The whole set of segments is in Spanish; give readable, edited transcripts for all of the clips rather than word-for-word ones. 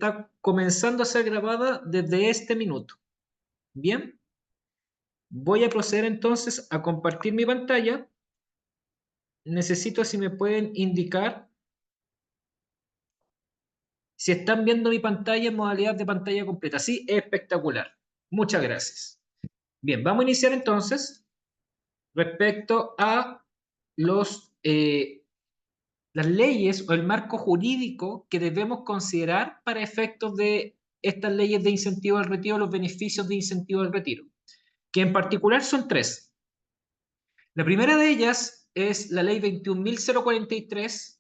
está comenzando a ser grabada desde este minuto. Bien, voy a proceder entonces a compartir mi pantalla. Necesito si me pueden indicar si están viendo mi pantalla en modalidad de pantalla completa. Sí, espectacular. Muchas gracias. Bien, vamos a iniciar entonces respecto a las leyes o el marco jurídico que debemos considerar para efectos de estas leyes de incentivo al retiro, los beneficios de incentivo al retiro, que en particular son tres. La primera de ellas es la ley 21.043,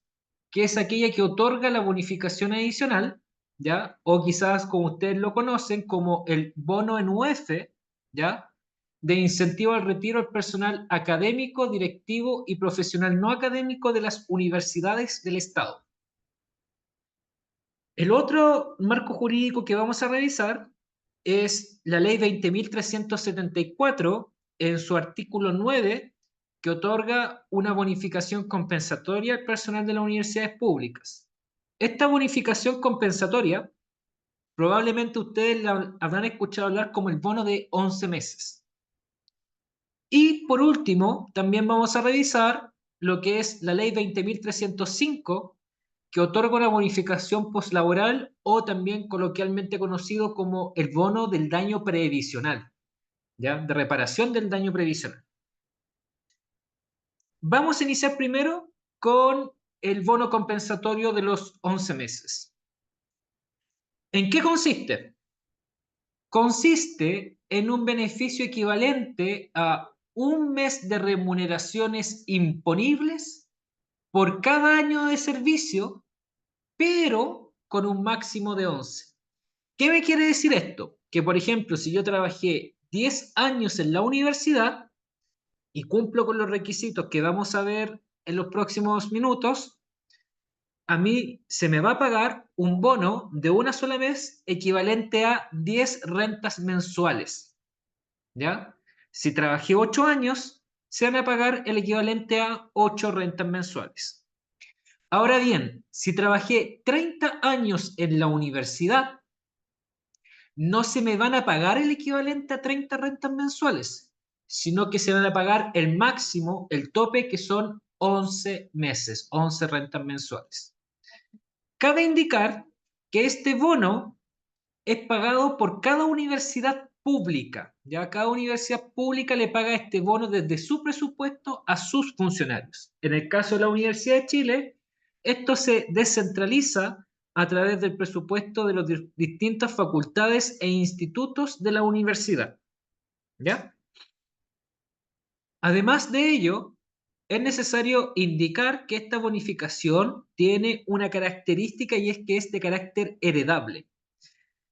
que es aquella que otorga la bonificación adicional, ¿ya? O quizás, como ustedes lo conocen, como el bono en UF, ¿ya? De incentivo al retiro al personal académico, directivo y profesional no académico de las universidades del Estado. El otro marco jurídico que vamos a revisar es la ley 20.374 en su artículo 9, que otorga una bonificación compensatoria al personal de las universidades públicas. Esta bonificación compensatoria, probablemente ustedes la habrán escuchado hablar como el bono de 11 meses. Y por último, también vamos a revisar lo que es la ley 20.305, que otorga una bonificación postlaboral o también coloquialmente conocido como el bono del daño previsional, ¿ya? De reparación del daño previsional. Vamos a iniciar primero con el bono compensatorio de los 11 meses. ¿En qué consiste? Consiste en un beneficio equivalente a un mes de remuneraciones imponibles por cada año de servicio, pero con un máximo de 11. ¿Qué me quiere decir esto? Que, por ejemplo, si yo trabajé 10 años en la universidad y cumplo con los requisitos que vamos a ver en los próximos minutos, a mí se me va a pagar un bono de una sola vez equivalente a 10 rentas mensuales, ¿ya? Si trabajé 8 años, se van a pagar el equivalente a 8 rentas mensuales. Ahora bien, si trabajé 30 años en la universidad, no se me van a pagar el equivalente a 30 rentas mensuales, sino que se van a pagar el máximo, el tope, que son 11 meses, 11 rentas mensuales. Cabe indicar que este bono es pagado por cada universidad pública. Ya cada universidad pública le paga este bono desde su presupuesto a sus funcionarios. En el caso de la Universidad de Chile, esto se descentraliza a través del presupuesto de las distintas facultades e institutos de la universidad. ¿Ya? Además de ello, es necesario indicar que esta bonificación tiene una característica, y es que es de carácter heredable.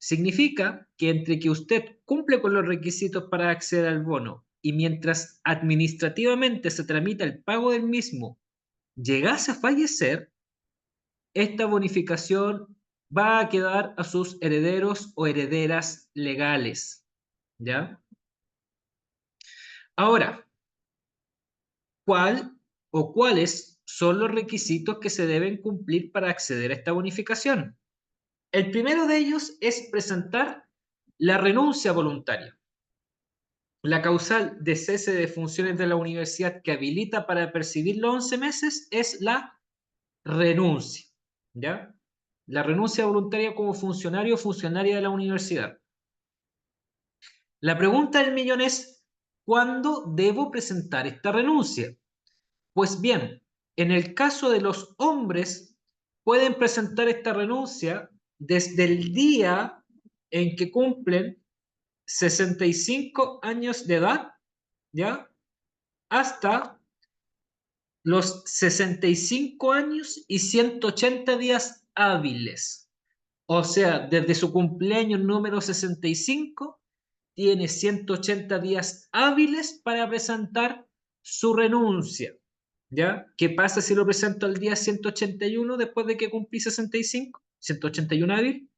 Significa que entre que usted cumple con los requisitos para acceder al bono y mientras administrativamente se tramita el pago del mismo, llegase a fallecer, esta bonificación va a quedar a sus herederos o herederas legales. ¿Ya? Ahora, ¿cuál o cuáles son los requisitos que se deben cumplir para acceder a esta bonificación? El primero de ellos es presentar la renuncia voluntaria. La causal de cese de funciones de la universidad que habilita para percibir los 11 meses es la renuncia, ¿ya? La renuncia voluntaria como funcionario o funcionaria de la universidad. La pregunta del millón es, ¿cuándo debo presentar esta renuncia? Pues bien, en el caso de los hombres, pueden presentar esta renuncia desde el día en que cumplen 65 años de edad, ¿ya? Hasta los 65 años y 180 días hábiles. O sea, desde su cumpleaños número 65, tiene 180 días hábiles para presentar su renuncia. ¿Ya? ¿Qué pasa si lo presento al día 181 después de que cumplí 65? 181 hábil.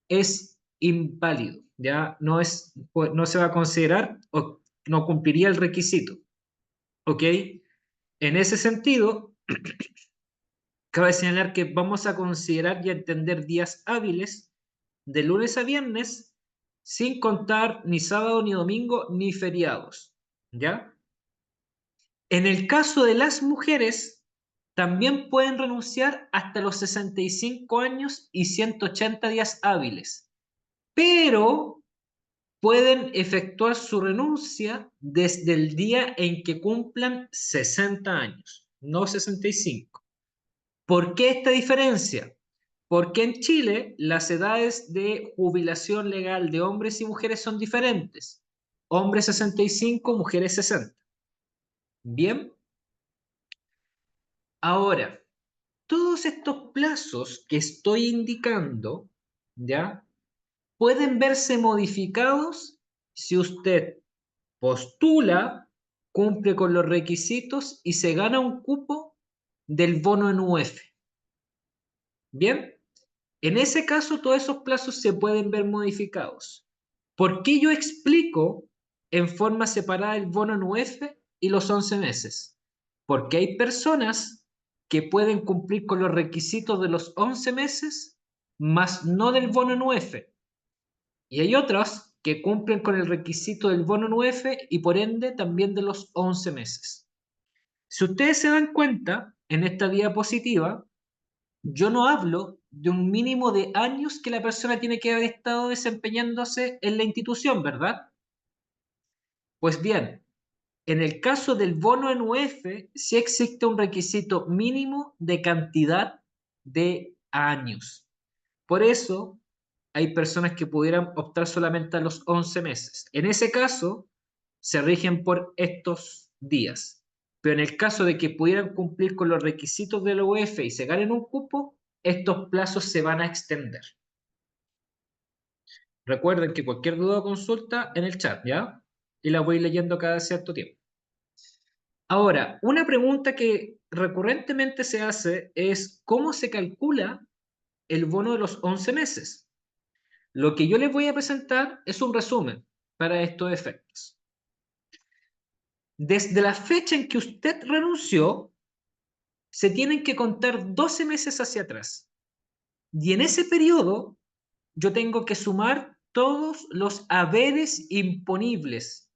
Es inválido. ¿Ya? No se va a considerar o no cumpliría el requisito. ¿Ok? En ese sentido, cabe señalar que vamos a considerar y entender días hábiles de lunes a viernes, sin contar ni sábado, ni domingo, ni feriados, ¿ya? En el caso de las mujeres, también pueden renunciar hasta los 65 años y 180 días hábiles, pero pueden efectuar su renuncia desde el día en que cumplan 60 años, no 65. ¿Por qué esta diferencia? Porque en Chile las edades de jubilación legal de hombres y mujeres son diferentes. Hombres 65, mujeres 60. Bien, ahora, todos estos plazos que estoy indicando, ¿ya? Pueden verse modificados si usted postula, cumple con los requisitos y se gana un cupo del bono en UF. Bien, en ese caso todos esos plazos se pueden ver modificados. ¿Por qué yo explico en forma separada el bono en UF y los 11 meses? Porque hay personas que pueden cumplir con los requisitos de los 11 meses, más no del bono en UF. Y hay otras que cumplen con el requisito del bono en UF y por ende también de los 11 meses. Si ustedes se dan cuenta, en esta diapositiva, yo no hablo de un mínimo de años que la persona tiene que haber estado desempeñándose en la institución, ¿verdad? Pues bien, en el caso del bono en UF, sí existe un requisito mínimo de cantidad de años. Por eso, hay personas que pudieran optar solamente a los 11 meses. En ese caso, se rigen por estos días. Pero en el caso de que pudieran cumplir con los requisitos de la UEF y se ganen un cupo, estos plazos se van a extender. Recuerden que cualquier duda o consulta en el chat, ¿ya? Y la voy leyendo cada cierto tiempo. Ahora, una pregunta que recurrentemente se hace es ¿cómo se calcula el bono de los 11 meses? Lo que yo les voy a presentar es un resumen para estos efectos. Desde la fecha en que usted renunció, se tienen que contar 12 meses hacia atrás. Y en ese periodo, yo tengo que sumar todos los haberes imponibles.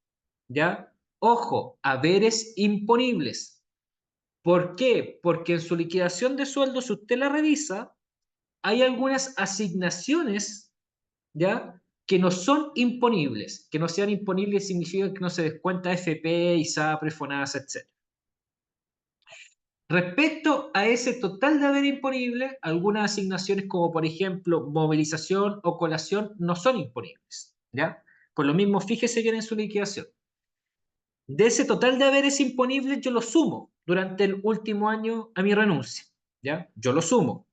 ¿Ya? Ojo, haberes imponibles. ¿Por qué? Porque en su liquidación de sueldo, si usted la revisa, hay algunas asignaciones, ¿ya? Que no son imponibles. Que no sean imponibles significa que no se descuenta FP, ISAPRE, FONASA, etc. Respecto a ese total de haber imponible, algunas asignaciones como por ejemplo movilización o colación no son imponibles, ¿ya? Por lo mismo, fíjese bien en su liquidación. De ese total de haberes imponibles yo lo sumo durante el último año a mi renuncia, ¿ya? Yo lo sumo.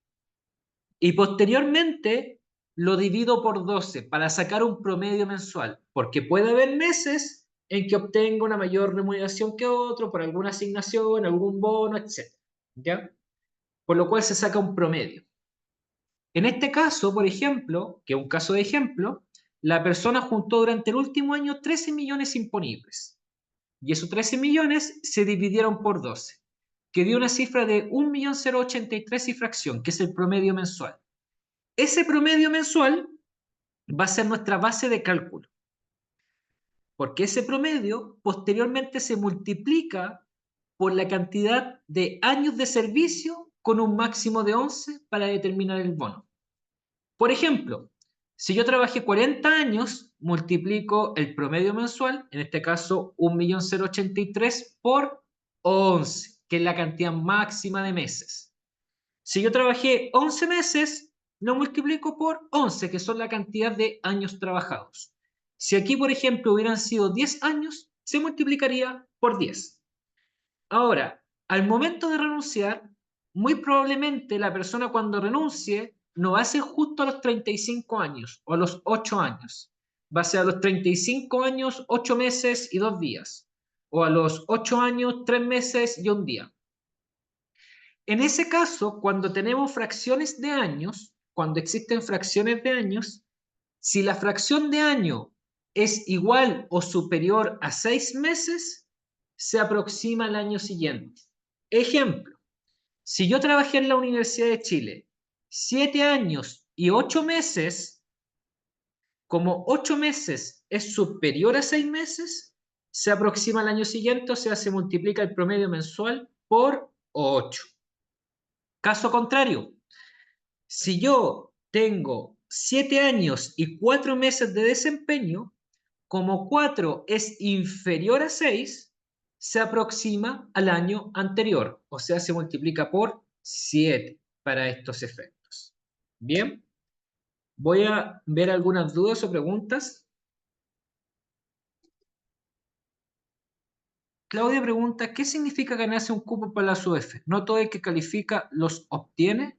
Y posteriormente lo divido por 12 para sacar un promedio mensual, porque puede haber meses en que obtenga una mayor remuneración que otro por alguna asignación, algún bono, etc. ¿Ya? Por lo cual se saca un promedio. En este caso, por ejemplo, que es un caso de ejemplo, la persona juntó durante el último año 13 millones imponibles. Y esos 13 millones se dividieron por 12, que dio una cifra de 1.083 y fracción, que es el promedio mensual. Ese promedio mensual va a ser nuestra base de cálculo, porque ese promedio posteriormente se multiplica por la cantidad de años de servicio con un máximo de 11 para determinar el bono. Por ejemplo, si yo trabajé 40 años, multiplico el promedio mensual, en este caso 1.083 por 11, que es la cantidad máxima de meses. Si yo trabajé 11 meses, lo multiplico por 11, que son la cantidad de años trabajados. Si aquí, por ejemplo, hubieran sido 10 años, se multiplicaría por 10. Ahora, al momento de renunciar, muy probablemente la persona cuando renuncie no va a ser justo a los 35 años o a los 8 años. Va a ser a los 35 años, 8 meses y 2 días. O a los 8 años, 3 meses y 1 día. En ese caso, cuando tenemos fracciones de años, cuando existen fracciones de años, si la fracción de año es igual o superior a 6 meses, se aproxima al año siguiente. Ejemplo, si yo trabajé en la Universidad de Chile 7 años y 8 meses, como 8 meses es superior a 6 meses, se aproxima al año siguiente, o sea, se multiplica el promedio mensual por 8. Caso contrario, si yo tengo 7 años y 4 meses de desempeño, como 4 es inferior a 6, se aproxima al año anterior, o sea, se multiplica por 7 para estos efectos. Bien, voy a ver algunas dudas o preguntas. Claudia pregunta, ¿qué significa ganarse un cupo para la SUEF? No todo el que califica los obtiene.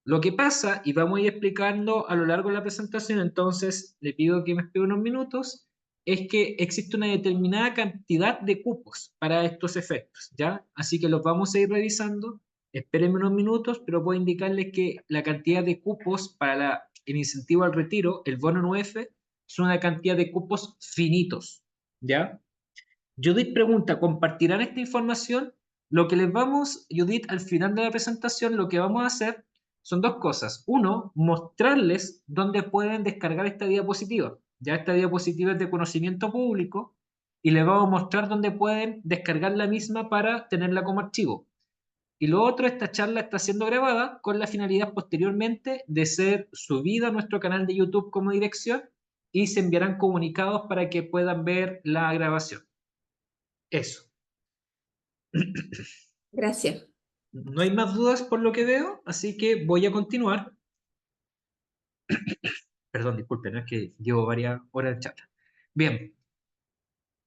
Lo que pasa, y vamos a ir explicando a lo largo de la presentación, entonces le pido que me espere unos minutos, es que existe una determinada cantidad de cupos para estos efectos, ¿ya? Así que los vamos a ir revisando. Espérenme unos minutos, pero puedo indicarles que la cantidad de cupos para el incentivo al retiro, el bono 9, son una cantidad de cupos finitos, ¿ya? Judith pregunta, ¿compartirán esta información? Lo que les vamos, Judith, al final de la presentación, lo que vamos a hacer son dos cosas. Uno, mostrarles dónde pueden descargar esta diapositiva. Ya esta diapositiva es de conocimiento público y les vamos a mostrar dónde pueden descargar la misma para tenerla como archivo. Y lo otro, esta charla está siendo grabada con la finalidad posteriormente de ser subida a nuestro canal de YouTube como dirección y se enviarán comunicados para que puedan ver la grabación. Eso. Gracias. No hay más dudas por lo que veo, así que voy a continuar. Perdón, disculpen, es que llevo varias horas de charla. Bien,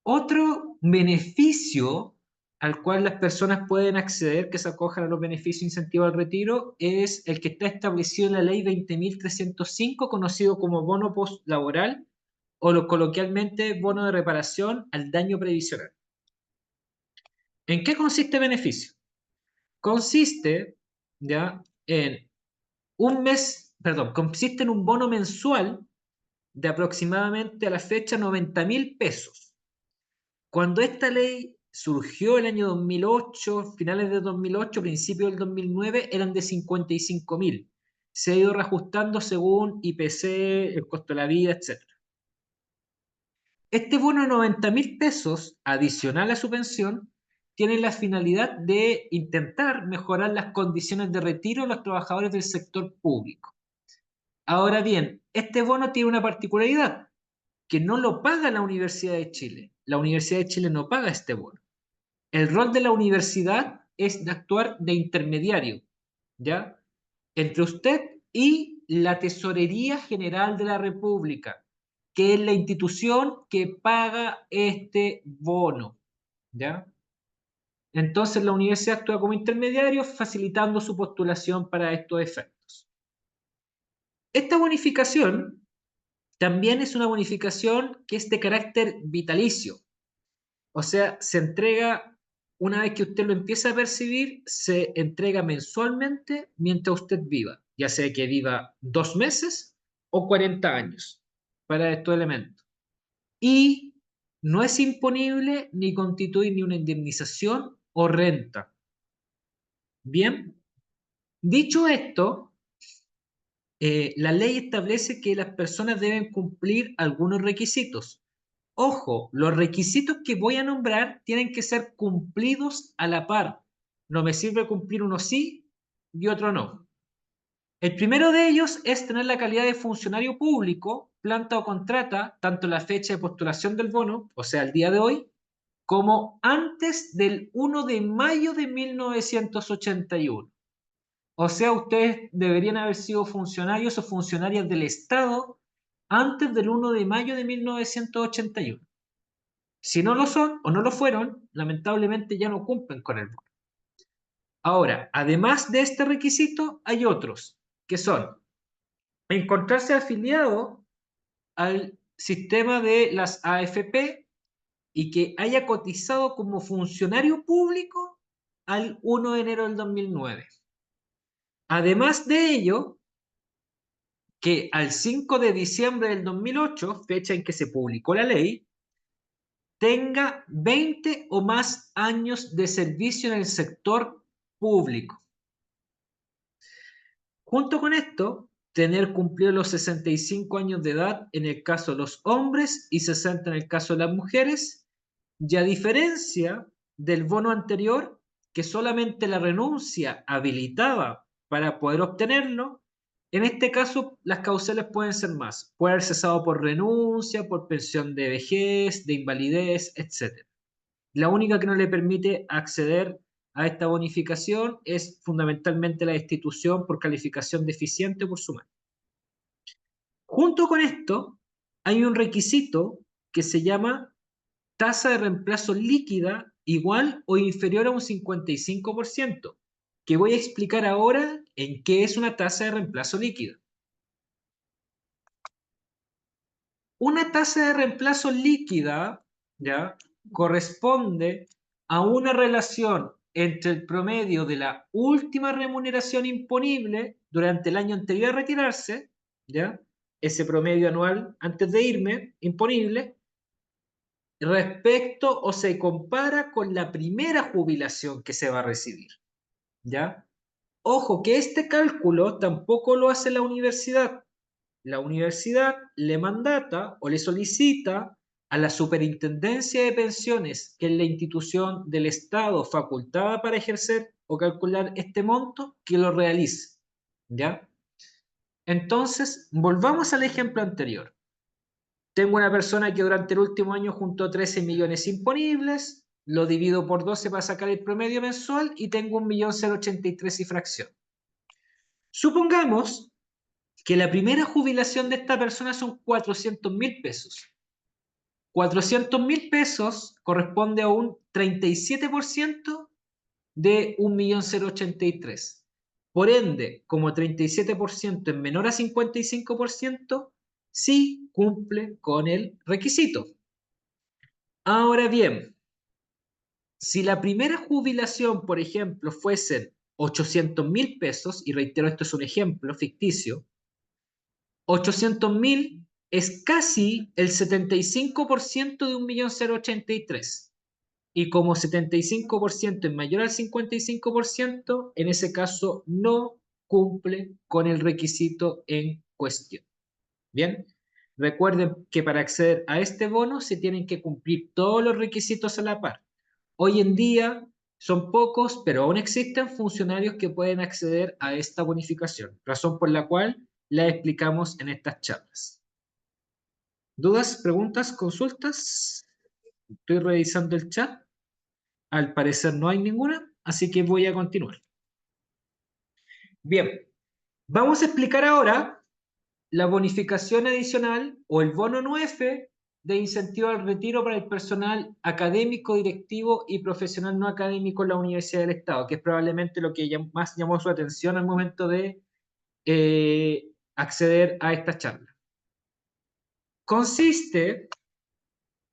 otro beneficio al cual las personas pueden acceder que se acojan a los beneficios incentivos al retiro es el que está establecido en la ley 20.305, conocido como bono postlaboral o coloquialmente bono de reparación al daño previsional. ¿En qué consiste el beneficio? Consiste ya en consiste en un bono mensual de aproximadamente a la fecha 90.000 pesos. Cuando esta ley surgió el año 2008, finales de 2008, principios del 2009, eran de 55.000. Se ha ido reajustando según IPC, el costo de la vida, etc. Este bono de 90.000 pesos, adicional a su pensión, tiene la finalidad de intentar mejorar las condiciones de retiro de los trabajadores del sector público. Ahora bien, este bono tiene una particularidad, que no lo paga la Universidad de Chile. La Universidad de Chile no paga este bono. El rol de la universidad es de actuar de intermediario, ¿ya? Entre usted y la Tesorería General de la República, que es la institución que paga este bono, ¿ya? Entonces la universidad actúa como intermediario, facilitando su postulación para estos efectos. Esta bonificación también es una bonificación que es de carácter vitalicio. O sea, se entrega, una vez que usted lo empieza a percibir, se entrega mensualmente mientras usted viva, ya sea que viva 2 meses o 40 años para estos elementos. Y no es imponible ni constituye ni una indemnización o renta. Bien, dicho esto, la ley establece que las personas deben cumplir algunos requisitos. Ojo, los requisitos que voy a nombrar tienen que ser cumplidos a la par. No me sirve cumplir uno sí y otro no. El primero de ellos es tener la calidad de funcionario público, planta o contrata, tanto la fecha de postulación del bono, o sea, el día de hoy, como antes del 1 de mayo de 1981. O sea, ustedes deberían haber sido funcionarios o funcionarias del Estado antes del 1 de mayo de 1981. Si no lo son o no lo fueron, lamentablemente ya no cumplen con el bono. Ahora, además de este requisito, hay otros, que son encontrarse afiliado al sistema de las AFP y que haya cotizado como funcionario público al 1 de enero del 2009. Además de ello, que al 5 de diciembre del 2008, fecha en que se publicó la ley, tenga 20 o más años de servicio en el sector público. Junto con esto, tener cumplido los 65 años de edad en el caso de los hombres y 60 en el caso de las mujeres, y a diferencia del bono anterior, que solamente la renuncia habilitaba para poder obtenerlo, en este caso las causales pueden ser más. Puede haber cesado por renuncia, por pensión de vejez, de invalidez, etc. La única que no le permite acceder a esta bonificación es fundamentalmente la destitución por calificación deficiente por su mano. Junto con esto, hay un requisito que se llama tasa de reemplazo líquida igual o inferior a un 55%, que voy a explicar ahora en qué es una tasa de reemplazo líquida. Una tasa de reemplazo líquida, ¿ya?, corresponde a una relación entre el promedio de la última remuneración imponible durante el año anterior a retirarse, ¿ya?, ese promedio anual antes de irme, imponible, respecto o se compara con la primera jubilación que se va a recibir, ¿ya? Ojo, que este cálculo tampoco lo hace la universidad. La universidad le mandata o le solicita a la Superintendencia de Pensiones, que es la institución del Estado facultada para ejercer o calcular este monto, que lo realice, ¿ya? Entonces, volvamos al ejemplo anterior. Tengo una persona que durante el último año juntó 13 millones imponibles, lo divido por 12 para sacar el promedio mensual y tengo 1.083 y fracción. Supongamos que la primera jubilación de esta persona son 400.000 pesos. 400.000 pesos corresponde a un 37% de 1.083. Por ende, como 37% es menor a 55%, sí cumple con el requisito. Ahora bien, si la primera jubilación, por ejemplo, fuesen 800.000 pesos, y reitero, esto es un ejemplo ficticio, 800.000 es casi el 75% de 1.083. Y como 75% es mayor al 55%, en ese caso no cumple con el requisito en cuestión. Bien, recuerden que para acceder a este bono se tienen que cumplir todos los requisitos a la par. Hoy en día son pocos, pero aún existen funcionarios que pueden acceder a esta bonificación, razón por la cual la explicamos en estas charlas. ¿Dudas, preguntas, consultas? Estoy revisando el chat. Al parecer no hay ninguna, así que voy a continuar. Bien, vamos a explicar ahora la bonificación adicional o el bono 9 de incentivo al retiro para el personal académico, directivo y profesional no académico en la Universidad del Estado, que es probablemente lo que más llamó su atención al momento de acceder a esta charla. Consiste,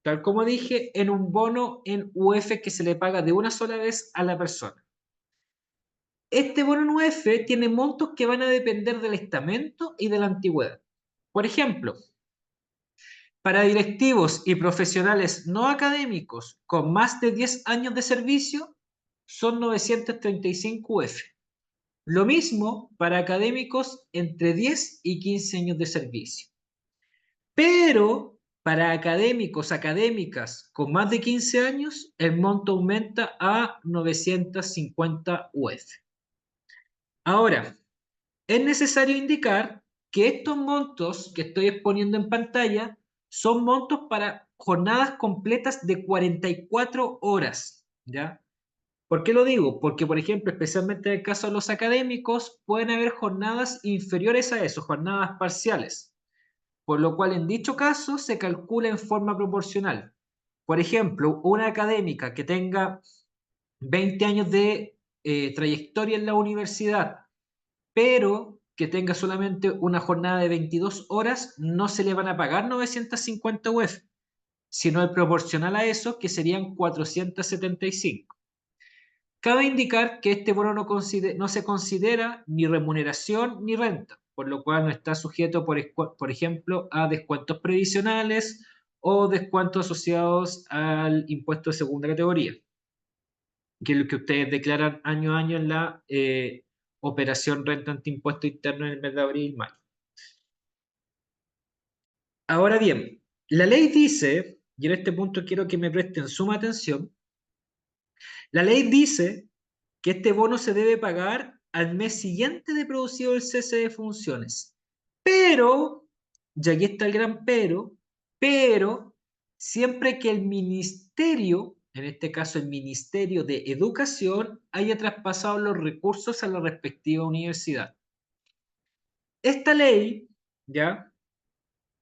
tal como dije, en un bono en UF que se le paga de una sola vez a la persona. Este bono en UF tiene montos que van a depender del estamento y de la antigüedad. Por ejemplo, para directivos y profesionales no académicos con más de 10 años de servicio, son 935 UF. Lo mismo para académicos entre 10 y 15 años de servicio. Pero para académicos, académicas con más de 15 años, el monto aumenta a 950 UF. Ahora, es necesario indicar que estos montos que estoy exponiendo en pantalla son montos para jornadas completas de 44 horas, ¿ya? ¿Por qué lo digo? Porque, por ejemplo, especialmente en el caso de los académicos, pueden haber jornadas inferiores a eso, jornadas parciales, por lo cual en dicho caso se calcula en forma proporcional. Por ejemplo, una académica que tenga 20 años de trayectoria en la universidad, pero que tenga solamente una jornada de 22 horas, no se le van a pagar 950 UF, sino el proporcional a eso, que serían 475. Cabe indicar que este bono no se considera ni remuneración ni renta, por lo cual no está sujeto, por ejemplo, a descuentos previsionales o descuentos asociados al impuesto de segunda categoría, que es lo que ustedes declaran año a año en la operación renta ante impuesto interno en el mes de abril y mayo. Ahora bien, la ley dice, y en este punto quiero que me presten suma atención, la ley dice que este bono se debe pagar al mes siguiente de producido el cese de funciones. Pero, y aquí está el gran pero, siempre que el ministerio, en este caso el Ministerio de Educación, haya traspasado los recursos a la respectiva universidad. Esta ley, ¿ya?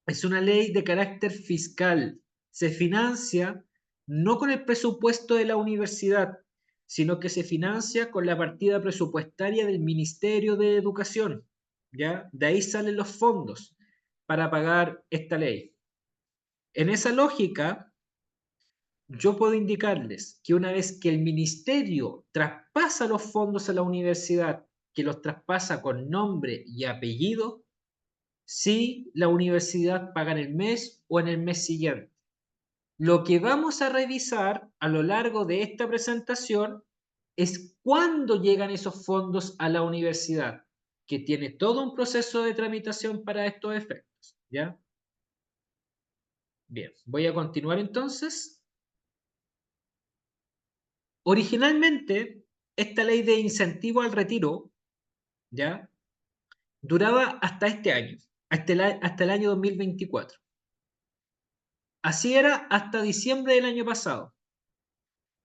Es una ley de carácter fiscal. Se financia no con el presupuesto de la universidad, sino que se financia con la partida presupuestaria del Ministerio de Educación. ¿Ya? De ahí salen los fondos para pagar esta ley. En esa lógica, yo puedo indicarles que una vez que el ministerio traspasa los fondos a la universidad, que los traspasa con nombre y apellido, si la universidad paga en el mes o en el mes siguiente. Lo que vamos a revisar a lo largo de esta presentación es cuándo llegan esos fondos a la universidad, que tiene todo un proceso de tramitación para estos efectos. ¿Ya? Bien, voy a continuar entonces. Originalmente, esta ley de incentivo al retiro, ¿ya? Duraba hasta este año, hasta el año 2024. Así era hasta diciembre del año pasado.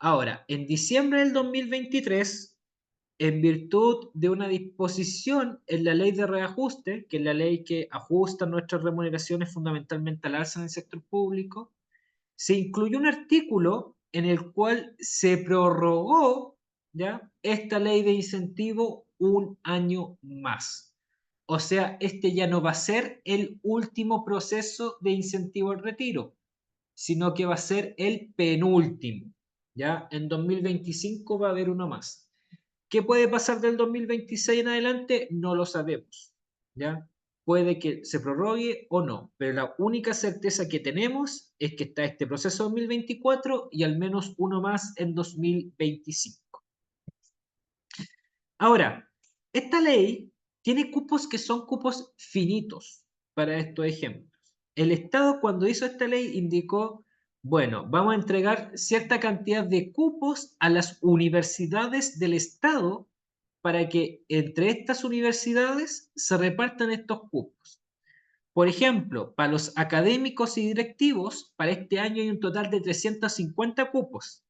Ahora, en diciembre del 2023, en virtud de una disposición en la ley de reajuste, que es la ley que ajusta nuestras remuneraciones fundamentalmente al alza en el sector público, se incluyó un artículo en el cual se prorrogó, ¿ya?, esta ley de incentivo un año más. O sea, este ya no va a ser el último proceso de incentivo al retiro, sino que va a ser el penúltimo. ¿Ya? En 2025 va a haber uno más. ¿Qué puede pasar del 2026 en adelante? No lo sabemos. ¿Ya? Puede que se prorrogue o no, pero la única certeza que tenemos es que está este proceso 2024 y al menos uno más en 2025. Ahora, esta ley tiene cupos que son cupos finitos para estos ejemplos. El Estado, cuando hizo esta ley, indicó, bueno, vamos a entregar cierta cantidad de cupos a las universidades del Estado para que entre estas universidades se repartan estos cupos. Por ejemplo, para los académicos y directivos, para este año hay un total de 350 cupos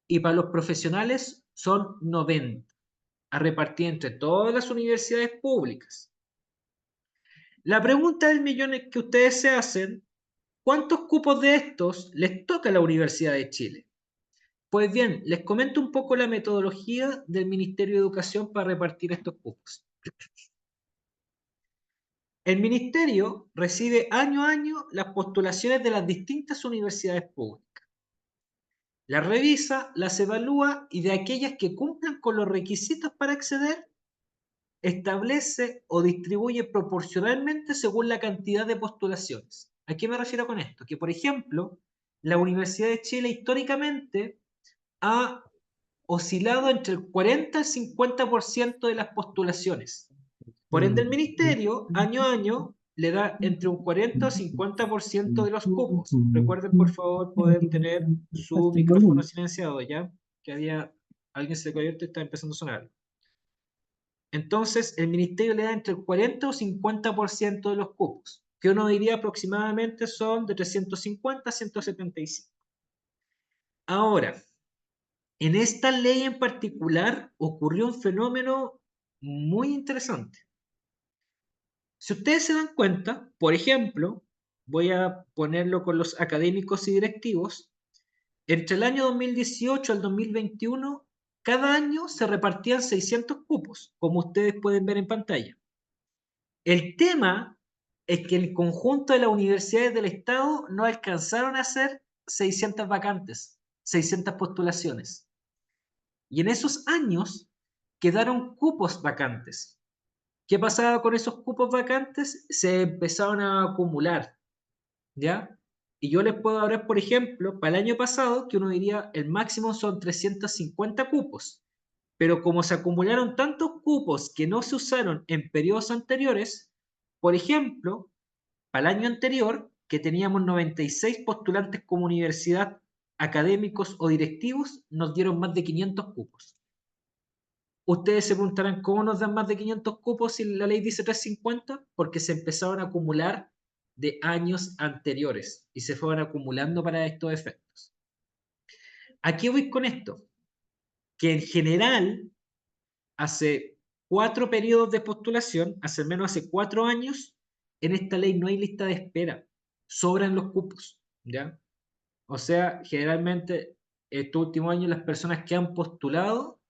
y para los profesionales son 90 a repartir entre todas las universidades públicas. La pregunta del millón es que ustedes se hacen, ¿cuántos cupos de estos les toca a la Universidad de Chile? Pues bien, les comento un poco la metodología del Ministerio de Educación para repartir estos cupos. El Ministerio recibe año a año las postulaciones de las distintas universidades públicas. Las revisa, las evalúa y de aquellas que cumplan con los requisitos para acceder, establece o distribuye proporcionalmente según la cantidad de postulaciones. ¿A qué me refiero con esto? Que, por ejemplo, la Universidad de Chile históricamente ha oscilado entre el 40 y el 50% de las postulaciones. Por ende, el ministerio, año a año, le da entre un 40 o 50% de los cupos. Recuerden, por favor, poder tener su micrófono silenciado, ¿ya? Que había alguien se le cayó y está empezando a sonar. Entonces, el ministerio le da entre el 40 o 50% de los cupos, que uno diría aproximadamente son de 350 a 175. Ahora, en esta ley en particular ocurrió un fenómeno muy interesante. Si ustedes se dan cuenta, por ejemplo, voy a ponerlo con los académicos y directivos, entre el año 2018 al 2021, cada año se repartían 600 cupos, como ustedes pueden ver en pantalla. El tema es que el conjunto de las universidades del Estado no alcanzaron a hacer 600 vacantes, 600 postulaciones. Y en esos años quedaron cupos vacantes. ¿Qué pasaba con esos cupos vacantes? Se empezaron a acumular, ¿ya? Y yo les puedo hablar, por ejemplo, para el año pasado, que uno diría el máximo son 350 cupos. Pero como se acumularon tantos cupos que no se usaron en periodos anteriores, por ejemplo, para el año anterior que teníamos 96 postulantes como universidad, académicos o directivos, nos dieron más de 500 cupos. Ustedes se preguntarán, ¿cómo nos dan más de 500 cupos si la ley dice 350? Porque se empezaron a acumular de años anteriores y se fueron acumulando para estos efectos. ¿A qué voy con esto? Que en general, hace 4 periodos de postulación, hace menos hace 4 años, en esta ley no hay lista de espera, sobran los cupos, ¿ya? O sea, generalmente, estos últimos años las personas que han postulado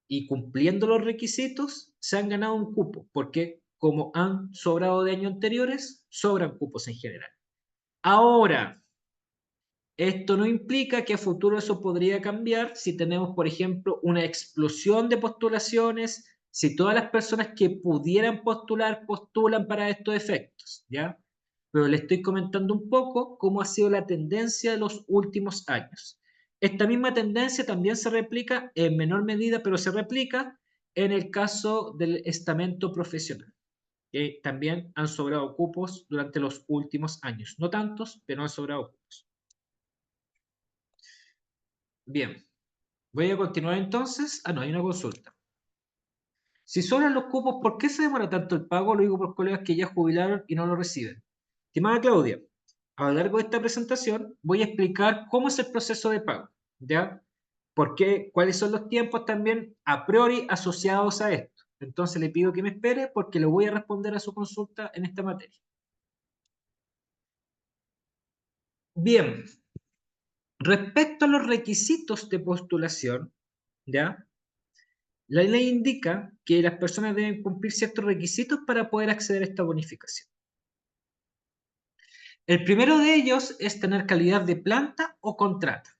y cumpliendo los requisitos se han ganado un cupo, porque como han sobrado de años anteriores, sobran cupos en general. Ahora, esto no implica que a futuro eso podría cambiar si tenemos, por ejemplo, una explosión de postulaciones, si todas las personas que pudieran postular postulan para estos efectos, ¿ya? Pero le estoy comentando un poco cómo ha sido la tendencia de los últimos años. Esta misma tendencia también se replica en menor medida, pero se replica en el caso del estamento profesional, que también han sobrado cupos durante los últimos años. No tantos, pero han sobrado cupos. Bien, voy a continuar entonces. Ah, no, hay una consulta. Si sobran los cupos, ¿por qué se demora tanto el pago? Lo digo por colegas que ya jubilaron y no lo reciben. Estimada Claudia, a lo largo de esta presentación voy a explicar cómo es el proceso de pago, ¿ya? ¿Por qué? ¿Cuáles son los tiempos también a priori asociados a esto? Entonces le pido que me espere porque le voy a responder a su consulta en esta materia. Bien, respecto a los requisitos de postulación, ¿ya? La ley indica que las personas deben cumplir ciertos requisitos para poder acceder a esta bonificación. El primero de ellos es tener calidad de planta o contrata.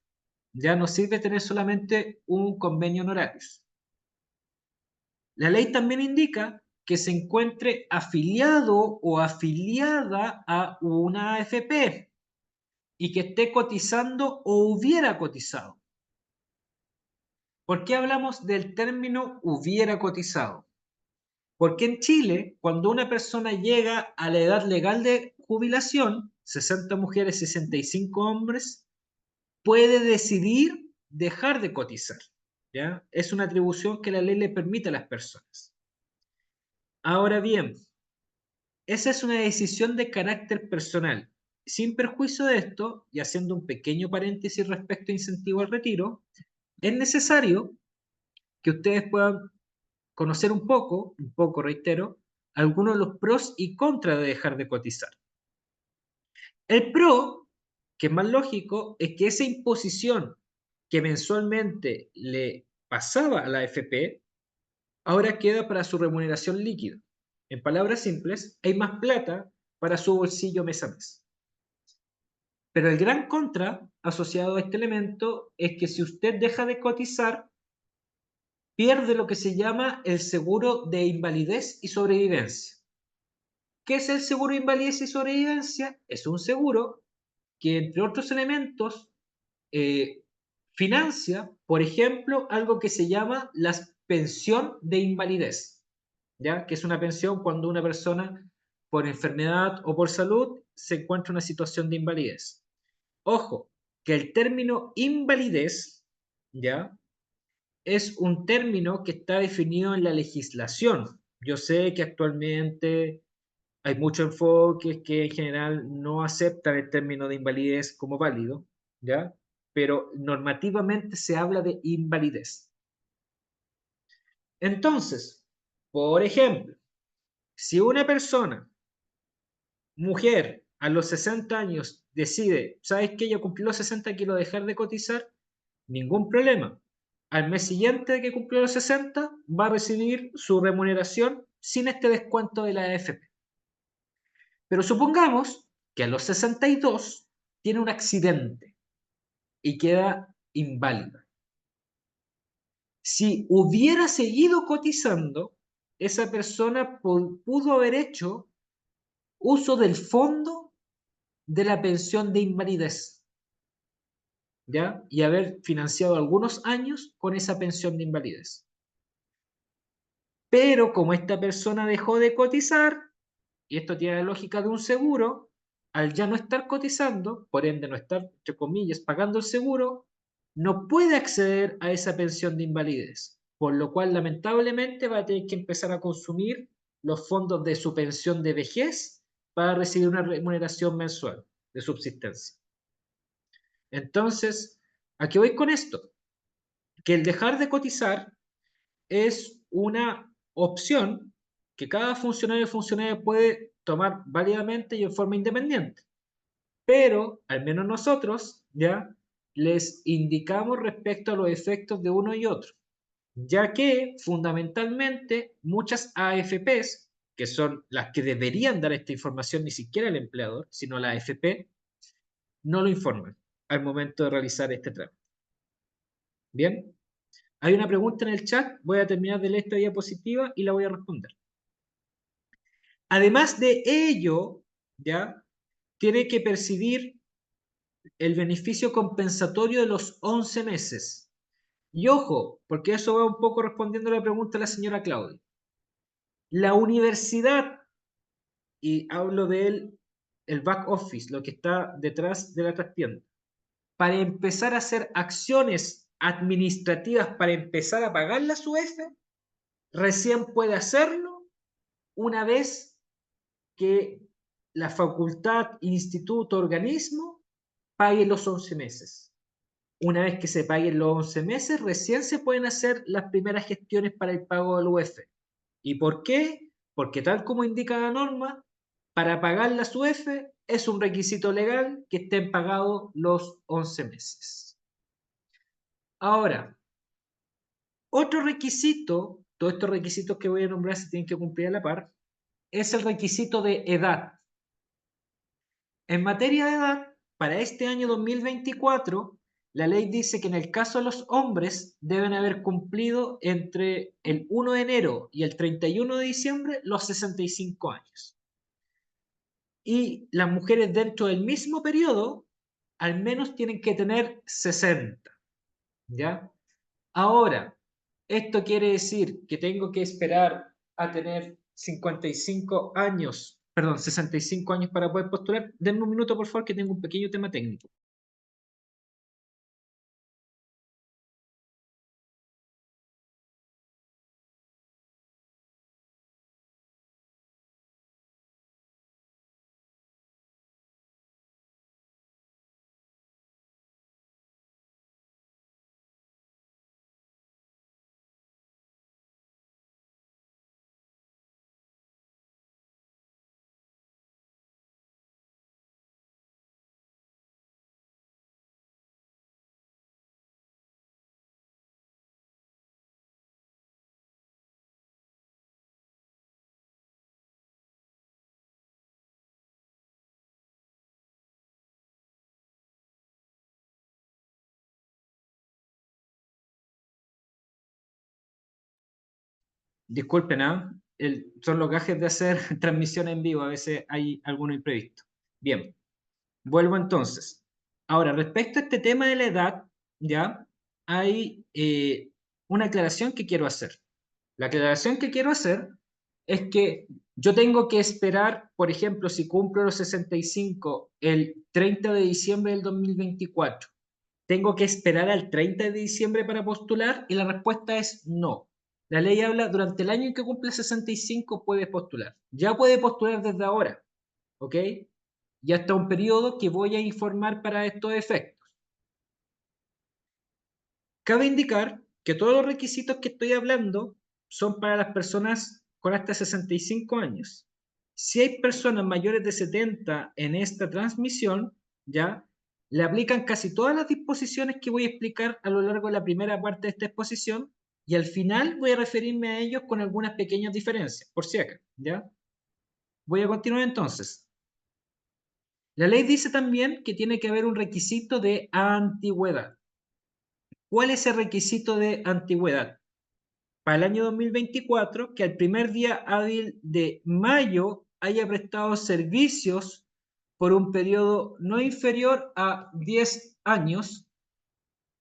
Ya no sirve tener solamente un convenio honorarios. La ley también indica que se encuentre afiliado o afiliada a una AFP y que esté cotizando o hubiera cotizado. ¿Por qué hablamos del término hubiera cotizado? Porque en Chile, cuando una persona llega a la edad legal de jubilación, 60 mujeres, 65 hombres, puede decidir dejar de cotizar, ¿ya? Es una atribución que la ley le permite a las personas. Ahora bien, esa es una decisión de carácter personal. Sin perjuicio de esto, y haciendo un pequeño paréntesis respecto a incentivo al retiro, es necesario que ustedes puedan conocer un poco reitero, algunos de los pros y contras de dejar de cotizar. El pro, que es más lógico, es que esa imposición que mensualmente le pasaba a la AFP, ahora queda para su remuneración líquida. En palabras simples, hay más plata para su bolsillo mes a mes. Pero el gran contra asociado a este elemento es que si usted deja de cotizar, pierde lo que se llama el seguro de invalidez y sobrevivencia. ¿Qué es el seguro de invalidez y sobrevivencia? Es un seguro que, entre otros elementos, eh, financia, por ejemplo, algo que se llama la pensión de invalidez, ¿ya? Que es una pensión cuando una persona, por enfermedad o por salud, se encuentra en una situación de invalidez. Ojo, que el término invalidez, ¿ya? Es un término que está definido en la legislación. Yo sé que actualmente hay muchos enfoques que en general no aceptan el término de invalidez como válido, ¿ya? Pero normativamente se habla de invalidez. Entonces, por ejemplo, si una persona, mujer, a los 60 años decide, ¿sabes qué? Yo cumplí los 60, quiero dejar de cotizar, ningún problema. Al mes siguiente de que cumplió los 60, va a recibir su remuneración sin este descuento de la AFP. Pero supongamos que a los 62 tiene un accidente y queda inválida. Si hubiera seguido cotizando, esa persona pudo haber hecho uso del fondo de la pensión de invalidez, ¿ya? Y haber financiado algunos años con esa pensión de invalidez. Pero como esta persona dejó de cotizar, y esto tiene la lógica de un seguro, al ya no estar cotizando, por ende no estar, entre comillas, pagando el seguro, no puede acceder a esa pensión de invalidez, por lo cual lamentablemente va a tener que empezar a consumir los fondos de su pensión de vejez para recibir una remuneración mensual de subsistencia. Entonces, ¿a qué voy con esto? Que el dejar de cotizar es una opción que cada funcionario o funcionaria puede tomar válidamente y en forma independiente. Pero, al menos nosotros, ya les indicamos respecto a los efectos de uno y otro, ya que fundamentalmente muchas AFPs, que son las que deberían dar esta información, ni siquiera el empleador, sino la AFP, no lo informan al momento de realizar este trámite. Bien, hay una pregunta en el chat, voy a terminar de leer esta diapositiva y la voy a responder. Además de ello, ya, tiene que percibir el beneficio compensatorio de los 11 meses. Y ojo, porque eso va un poco respondiendo a la pregunta de la señora Claudia. La universidad, y hablo de el back office, lo que está detrás de la trastienda, para empezar a hacer acciones administrativas para empezar a pagar la UF, recién puede hacerlo una vez que la facultad, instituto, organismo pague los 11 meses. Una vez que se paguen los 11 meses, recién se pueden hacer las primeras gestiones para el pago del UF. ¿Y por qué? Porque tal como indica la norma, para pagar la UF es un requisito legal que estén pagados los 11 meses. Ahora, otro requisito, todos estos requisitos que voy a nombrar se tienen que cumplir a la par, es el requisito de edad. En materia de edad, para este año 2024, la ley dice que en el caso de los hombres deben haber cumplido entre el 1 de enero y el 31 de diciembre los 65 años. Y las mujeres dentro del mismo periodo al menos tienen que tener 60. ¿Ya? Ahora, esto quiere decir que tengo que esperar a tener 55 años, perdón, 65 años para poder postular. Denme un minuto, por favor, que tengo un pequeño tema técnico. Disculpen, ¿ah? Son los gajes de hacer transmisión en vivo, a veces hay algún imprevisto. Bien, vuelvo entonces. Ahora, respecto a este tema de la edad, ya hay una aclaración que quiero hacer. La aclaración que quiero hacer es que yo tengo que esperar, por ejemplo, si cumplo los 65 el 30 de diciembre del 2024, ¿tengo que esperar al 30 de diciembre para postular? Y la respuesta es no. La ley habla durante el año en que cumple 65 puedes postular. Ya puede postular desde ahora, ¿ok? Y hasta un periodo que voy a informar para estos efectos. Cabe indicar que todos los requisitos que estoy hablando son para las personas con hasta 65 años. Si hay personas mayores de 70 en esta transmisión, ya le aplican casi todas las disposiciones que voy a explicar a lo largo de la primera parte de esta exposición y al final voy a referirme a ellos con algunas pequeñas diferencias, por si acaso, ¿ya? Voy a continuar entonces. La ley dice también que tiene que haber un requisito de antigüedad. ¿Cuál es el requisito de antigüedad? Para el año 2024, que al primer día hábil de mayo haya prestado servicios por un periodo no inferior a 10 años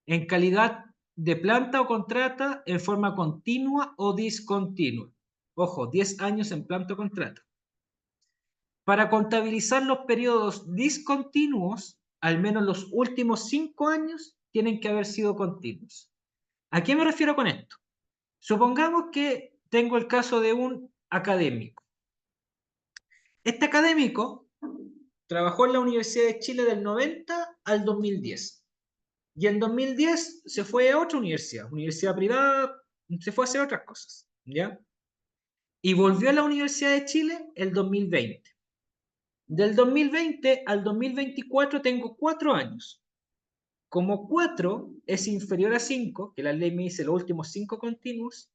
en calidad de planta o contrata en forma continua o discontinua. Ojo, 10 años en planta o contrata. para contabilizar los periodos discontinuos, al menos los últimos 5 años tienen que haber sido continuos. ¿A qué me refiero con esto? Supongamos que tengo el caso de un académico. Este académico trabajó en la Universidad de Chile del 90 al 2010. Y en 2010 se fue a otra universidad privada, se fue a hacer otras cosas, ¿ya? Y volvió a la Universidad de Chile el 2020. Del 2020 al 2024 tengo 4 años. Como 4 es inferior a 5, que la ley me dice los últimos 5 continuos,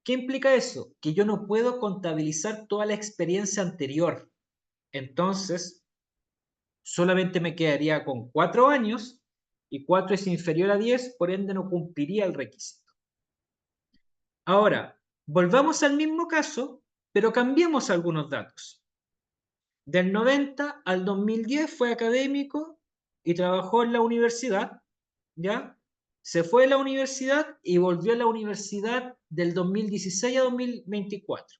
¿qué implica eso? Que yo no puedo contabilizar toda la experiencia anterior. Entonces, solamente me quedaría con 4 años y 4 es inferior a 10, por ende no cumpliría el requisito. Ahora, volvamos al mismo caso, pero cambiemos algunos datos. Del 90 al 2010 fue académico y trabajó en la universidad, ¿ya? Se fue a la universidad y volvió a la universidad del 2016 a 2024.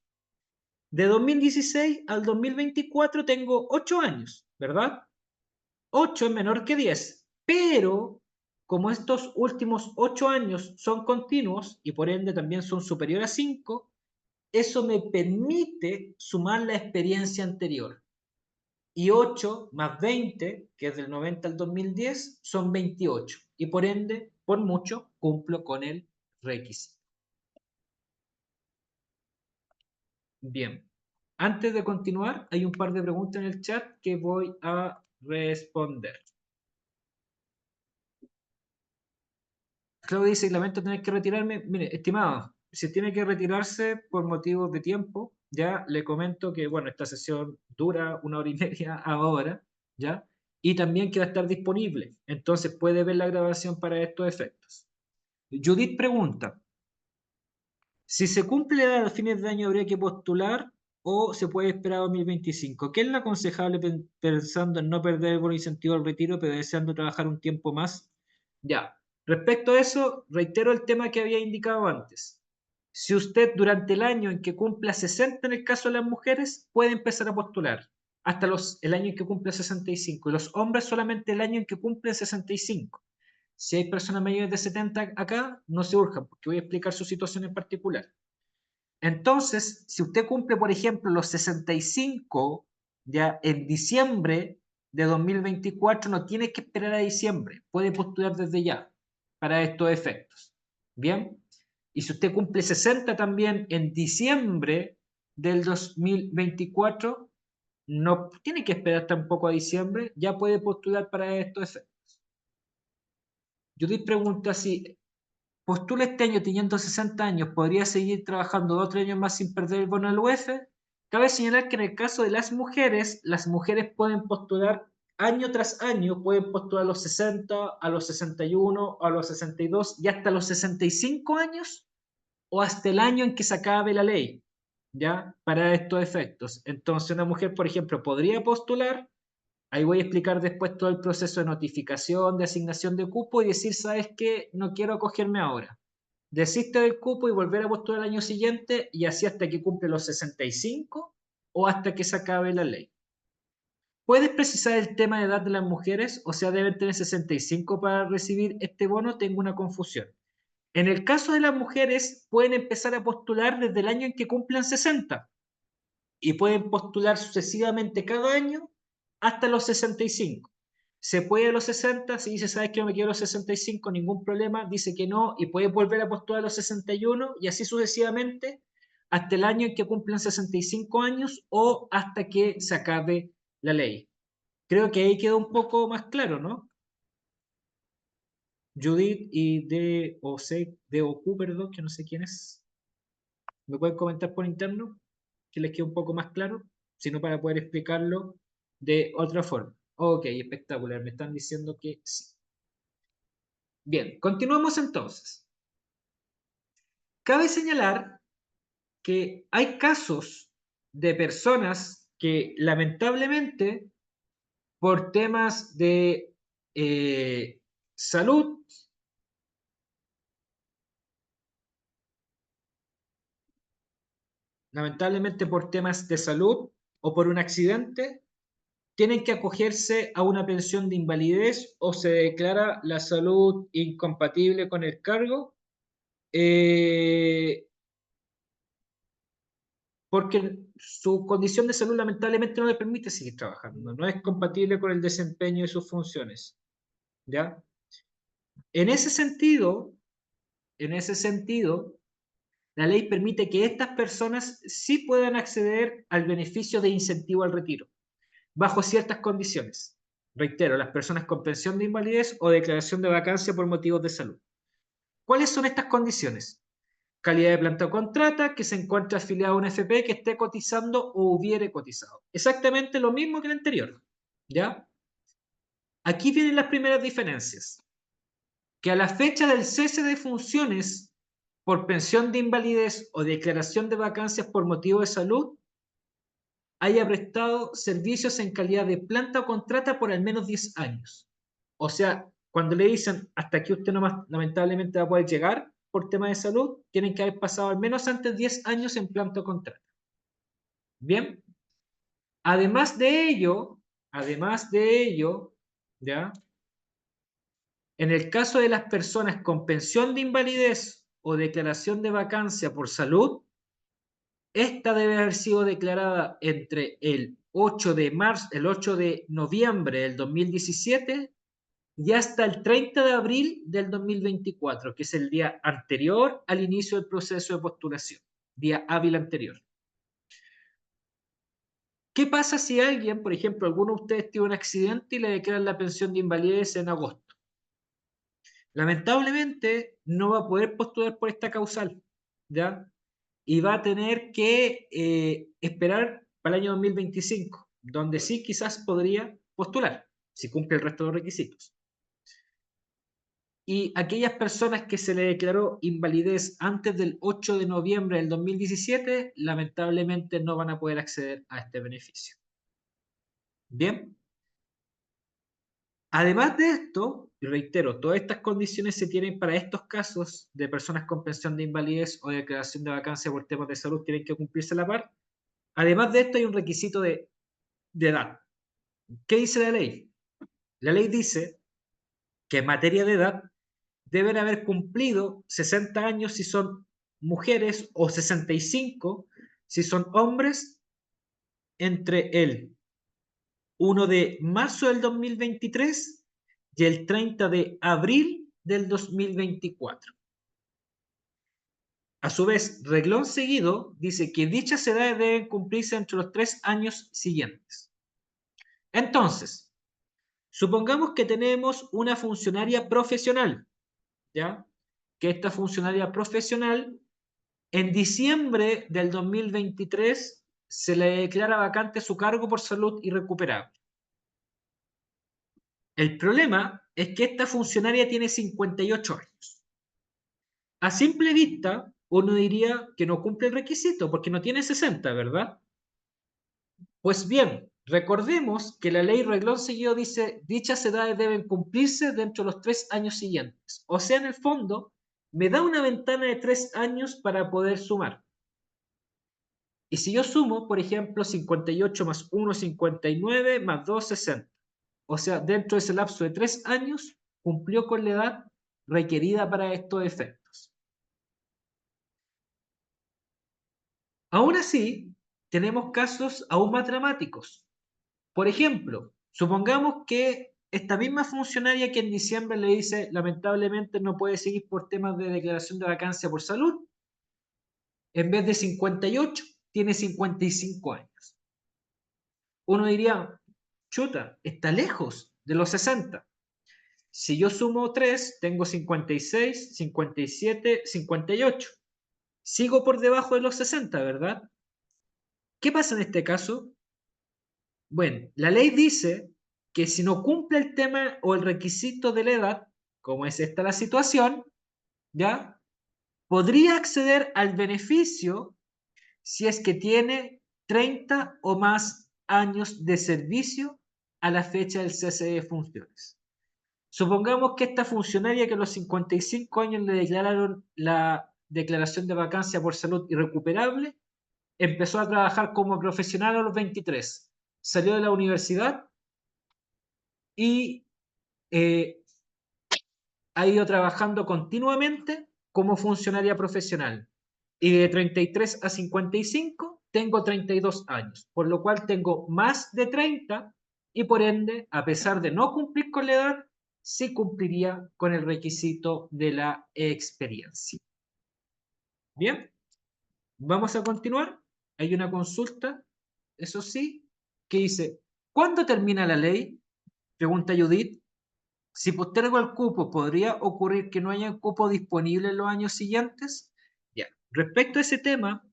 De 2016 al 2024 tengo 8 años, ¿verdad? 8 es menor que 10, pero como estos últimos 8 años son continuos y por ende también son superiores a 5, eso me permite sumar la experiencia anterior. Y 8 más 20, que es del 90 al 2010, son 28. Y por ende, por mucho, cumplo con el requisito. Bien. Antes de continuar, hay un par de preguntas en el chat que voy a responder. Claudia dice, lamento tener que retirarme. Mire, estimado, si tiene que retirarse por motivos de tiempo, ya le comento que, bueno, esta sesión dura 1 hora y media ahora, ¿ya? Y también que va a estar disponible. Entonces puede ver la grabación para estos efectos. Judith pregunta, si se cumple a fines de año habría que postular o se puede esperar a 2025. ¿Qué es lo aconsejable pensando en no perder el bono incentivo al retiro, pero deseando trabajar un tiempo más? Ya, respecto a eso, reitero el tema que había indicado antes. Si usted durante el año en que cumpla 60 en el caso de las mujeres, puede empezar a postular hasta el año en que cumpla 65 y los hombres solamente el año en que cumplen 65. Si hay personas mayores de 70 acá, no se urjan, porque voy a explicar su situación en particular. Entonces, si usted cumple, por ejemplo, los 65 ya en diciembre de 2024, no tiene que esperar a diciembre, puede postular desde ya para estos efectos. Bien, y si usted cumple 60 también en diciembre del 2024, no tiene que esperar tampoco a diciembre, ya puede postular para estos efectos. Judith pregunta si postula este año teniendo 60 años, ¿podría seguir trabajando 2 o 3 años más sin perder el bono del UF? Cabe señalar que en el caso de las mujeres pueden postular año tras año, pueden postular a los 60, a los 61, a los 62 y hasta los 65 años o hasta el año en que se acabe la ley, ¿ya? Para estos efectos. Entonces una mujer, por ejemplo, podría postular. Ahí voy a explicar después todo el proceso de notificación, de asignación de cupo y decir, ¿sabes qué? No quiero acogerme ahora. Desiste del cupo y volver a postular el año siguiente y así hasta que cumple los 65 o hasta que se acabe la ley. ¿Puedes precisar el tema de edad de las mujeres? O sea, ¿deben tener 65 para recibir este bono? Tengo una confusión. En el caso de las mujeres, pueden empezar a postular desde el año en que cumplan 60 y pueden postular sucesivamente cada año hasta los 65. Se puede a los 60, si dice, ¿sabes que no me quiero a los 65? Ningún problema, dice que no y puede volver a postular a los 61 y así sucesivamente hasta el año en que cumplan 65 años o hasta que se acabe la ley. Creo que ahí quedó un poco más claro, ¿no? Judith y DOQ, perdón, que no sé quién es. ¿Me pueden comentar por interno? Que les quede un poco más claro, sino para poder explicarlo de otra forma. Ok, espectacular, me están diciendo que sí. Bien, continuamos entonces. Cabe señalar que hay casos de personas que lamentablemente por temas de salud, lamentablemente por temas de salud, o por un accidente, tienen que acogerse a una pensión de invalidez o se declara la salud incompatible con el cargo, eh, porque su condición de salud lamentablemente no le permite seguir trabajando, no es compatible con el desempeño de sus funciones, ¿ya? En ese sentido, en ese sentido, la ley permite que estas personas sí puedan acceder al beneficio de incentivo al retiro, bajo ciertas condiciones. Reitero, las personas con pensión de invalidez o declaración de vacancia por motivos de salud. ¿Cuáles son estas condiciones? Calidad de planta o contrata, que se encuentre afiliado a una FP que esté cotizando o hubiere cotizado. Exactamente lo mismo que el anterior. ¿Ya? Aquí vienen las primeras diferencias. Que a la fecha del cese de funciones por pensión de invalidez o declaración de vacancias por motivo de salud, haya prestado servicios en calidad de planta o contrata por al menos 10 años. O sea, cuando le dicen hasta aquí usted no más lamentablemente va a poder llegar por tema de salud, tienen que haber pasado al menos antes 10 años en planta o contrata. Bien, además de ello, ¿ya? En el caso de las personas con pensión de invalidez o declaración de vacancia por salud, esta debe haber sido declarada entre el 8 de marzo, el 8 de noviembre del 2017 y hasta el 30 de abril del 2024, que es el día anterior al inicio del proceso de postulación, día hábil anterior. ¿Qué pasa si alguien, por ejemplo, alguno de ustedes tiene un accidente y le declaran la pensión de invalidez en agosto? Lamentablemente no va a poder postular por esta causal, ¿ya? Y va a tener que esperar para el año 2025, donde sí quizás podría postular, si cumple el resto de los requisitos. Y aquellas personas que se le declaró invalidez antes del 8 de noviembre del 2017, lamentablemente no van a poder acceder a este beneficio. Bien, además de esto, y reitero, todas estas condiciones se tienen para estos casos de personas con pensión de invalidez o declaración de vacancia por temas de salud, tienen que cumplirse a la par. Además de esto, hay un requisito de edad. ¿Qué dice la ley? La ley dice que en materia de edad deben haber cumplido 60 años si son mujeres o 65 si son hombres entre el 1 de marzo del 2023 y el 30 de abril del 2024. A su vez, reglón seguido dice que dichas edades deben cumplirse entre los 3 años siguientes. Entonces, supongamos que tenemos una funcionaria profesional, ¿ya? Que esta funcionaria profesional en diciembre del 2023 se le declara vacante su cargo por salud irrecuperable. El problema es que esta funcionaria tiene 58 años. A simple vista, uno diría que no cumple el requisito porque no tiene 60, ¿verdad? Pues bien, recordemos que la ley reglón seguido dice dichas edades deben cumplirse dentro de los 3 años siguientes. O sea, en el fondo, me da una ventana de 3 años para poder sumar. Y si yo sumo, por ejemplo, 58 más 1, 59, más 2, 60. O sea, dentro de ese lapso de 3 años, cumplió con la edad requerida para estos efectos. Aún así, tenemos casos aún más dramáticos. Por ejemplo, supongamos que esta misma funcionaria que en diciembre le dice lamentablemente no puede seguir por temas de declaración de vacancia por salud, en vez de 58, tiene 55 años. Uno diría, chuta, está lejos de los 60. Si yo sumo 3, tengo 56, 57, 58. Sigo por debajo de los 60, ¿verdad? ¿Qué pasa en este caso? Bueno, la ley dice que si no cumple el tema o el requisito de la edad, como es esta la situación, ¿ya? Podría acceder al beneficio si es que tiene 30 o más años de servicio a la fecha del cese de funciones. Supongamos que esta funcionaria que a los 55 años le declararon la declaración de vacancia por salud irrecuperable, empezó a trabajar como profesional a los 23. Salió de la universidad y ha ido trabajando continuamente como funcionaria profesional. Y de 33 a 55 tengo 32 años, por lo cual tengo más de 30 y por ende, a pesar de no cumplir con la edad, sí cumpliría con el requisito de la experiencia. Bien, vamos a continuar. Hay una consulta, eso sí, que dice, ¿cuándo termina la ley? Pregunta Judith. Si postergo el cupo, ¿podría ocurrir que no haya cupo disponible en los años siguientes? Ya. Respecto a ese tema,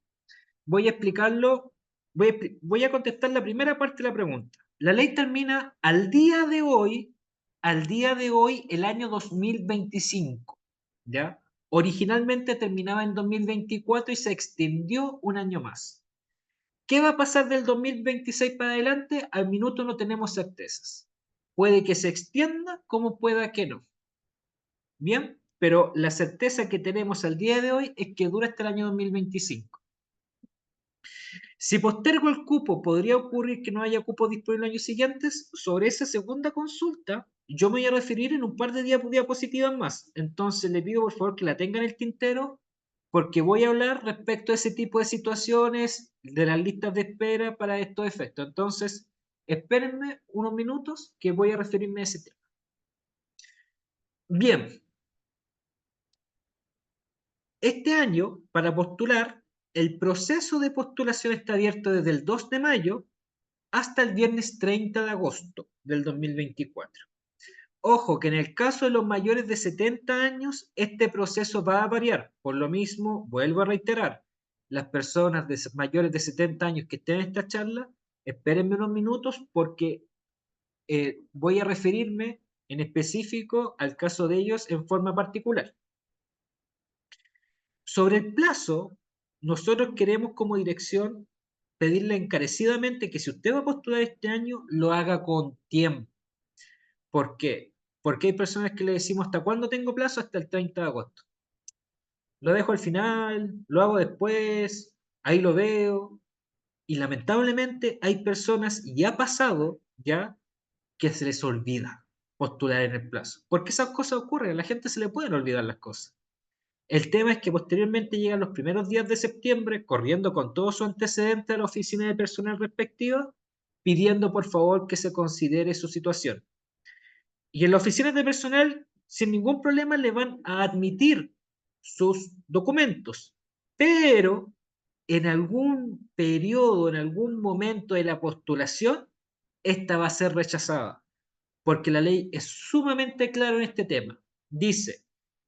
voy a explicarlo, voy a contestar la primera parte de la pregunta. La ley termina al día de hoy, el año 2025, ¿ya? Originalmente terminaba en 2024 y se extendió un año más. ¿Qué va a pasar del 2026 para adelante? Al minuto no tenemos certezas. Puede que se extienda, como pueda que no. Bien, pero la certeza que tenemos al día de hoy es que dura hasta el año 2025. Si postergo el cupo, ¿podría ocurrir que no haya cupo disponible en años siguientes? Sobre esa segunda consulta, yo me voy a referir en un par de diapositivas más. Entonces le pido por favor que la tengan en el tintero, porque voy a hablar respecto a ese tipo de situaciones, de las listas de espera para estos efectos. Entonces, espérenme unos minutos que voy a referirme a ese tema. Bien, este año, para postular, el proceso de postulación está abierto desde el 2 de mayo hasta el viernes 30 de agosto del 2024. Ojo que en el caso de los mayores de 70 años, este proceso va a variar. Por lo mismo, vuelvo a reiterar, las personas mayores de 70 años que estén en esta charla, espérenme unos minutos porque voy a referirme en específico al caso de ellos en forma particular. Sobre el plazo, nosotros queremos como dirección pedirle encarecidamente que si usted va a postular este año, lo haga con tiempo. ¿Por qué? Porque hay personas que le decimos, ¿hasta cuándo tengo plazo? Hasta el 30 de agosto. Lo dejo al final, lo hago después, ahí lo veo. Y lamentablemente hay personas, y ha pasado ya, que se les olvida postular en el plazo. Porque esas cosas ocurren, a la gente se le pueden olvidar las cosas. El tema es que posteriormente llegan los primeros días de septiembre, corriendo con todo su antecedente a la oficina de personal respectiva, pidiendo por favor que se considere su situación. Y en la oficina de personal, sin ningún problema, le van a admitir sus documentos, pero en algún periodo, en algún momento de la postulación, esta va a ser rechazada, porque la ley es sumamente clara en este tema. Dice,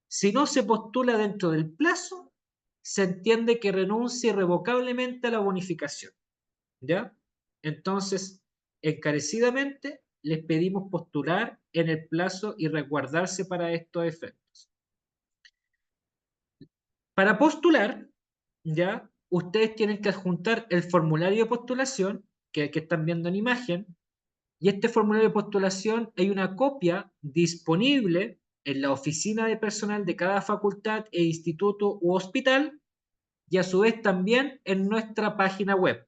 si no se postula dentro del plazo, se entiende que renuncia irrevocablemente a la bonificación. ¿Ya? Entonces, encarecidamente, les pedimos postular en el plazo y resguardarse para estos efectos. Para postular, ¿ya? Ustedes tienen que adjuntar el formulario de postulación, que están viendo en imagen, y este formulario de postulación hay una copia disponible en la oficina de personal de cada facultad e instituto u hospital, y a su vez también en nuestra página web,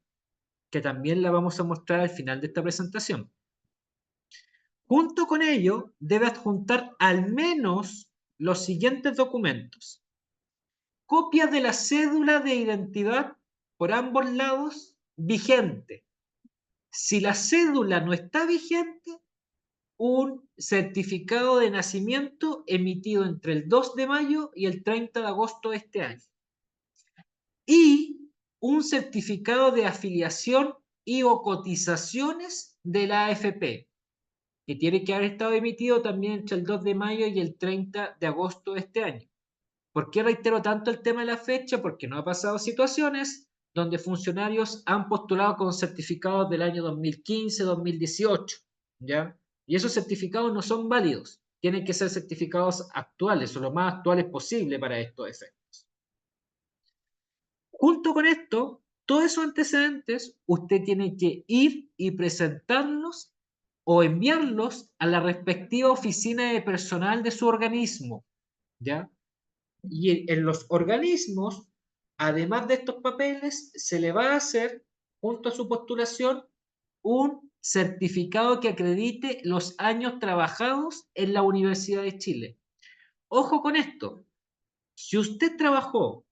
que también la vamos a mostrar al final de esta presentación. Junto con ello, debe adjuntar al menos los siguientes documentos. Copia de la cédula de identidad por ambos lados vigente. Si la cédula no está vigente, un certificado de nacimiento emitido entre el 2 de mayo y el 30 de agosto de este año. Y un certificado de afiliación y o cotizaciones de la AFP, que tiene que haber estado emitido también entre el 2 de mayo y el 30 de agosto de este año. ¿Por qué reitero tanto el tema de la fecha? Porque no ha pasado situaciones donde funcionarios han postulado con certificados del año 2015, 2018, ¿ya? Y esos certificados no son válidos. Tienen que ser certificados actuales o lo más actuales posible para estos efectos. Junto con esto, todos esos antecedentes usted tiene que ir y presentarlos o enviarlos a la respectiva oficina de personal de su organismo, ¿ya? Y en los organismos Además de estos papeles, se le va a hacer, junto a su postulación, un certificado que acredite los años trabajados en la Universidad de Chile. Ojo con esto, si usted trabajó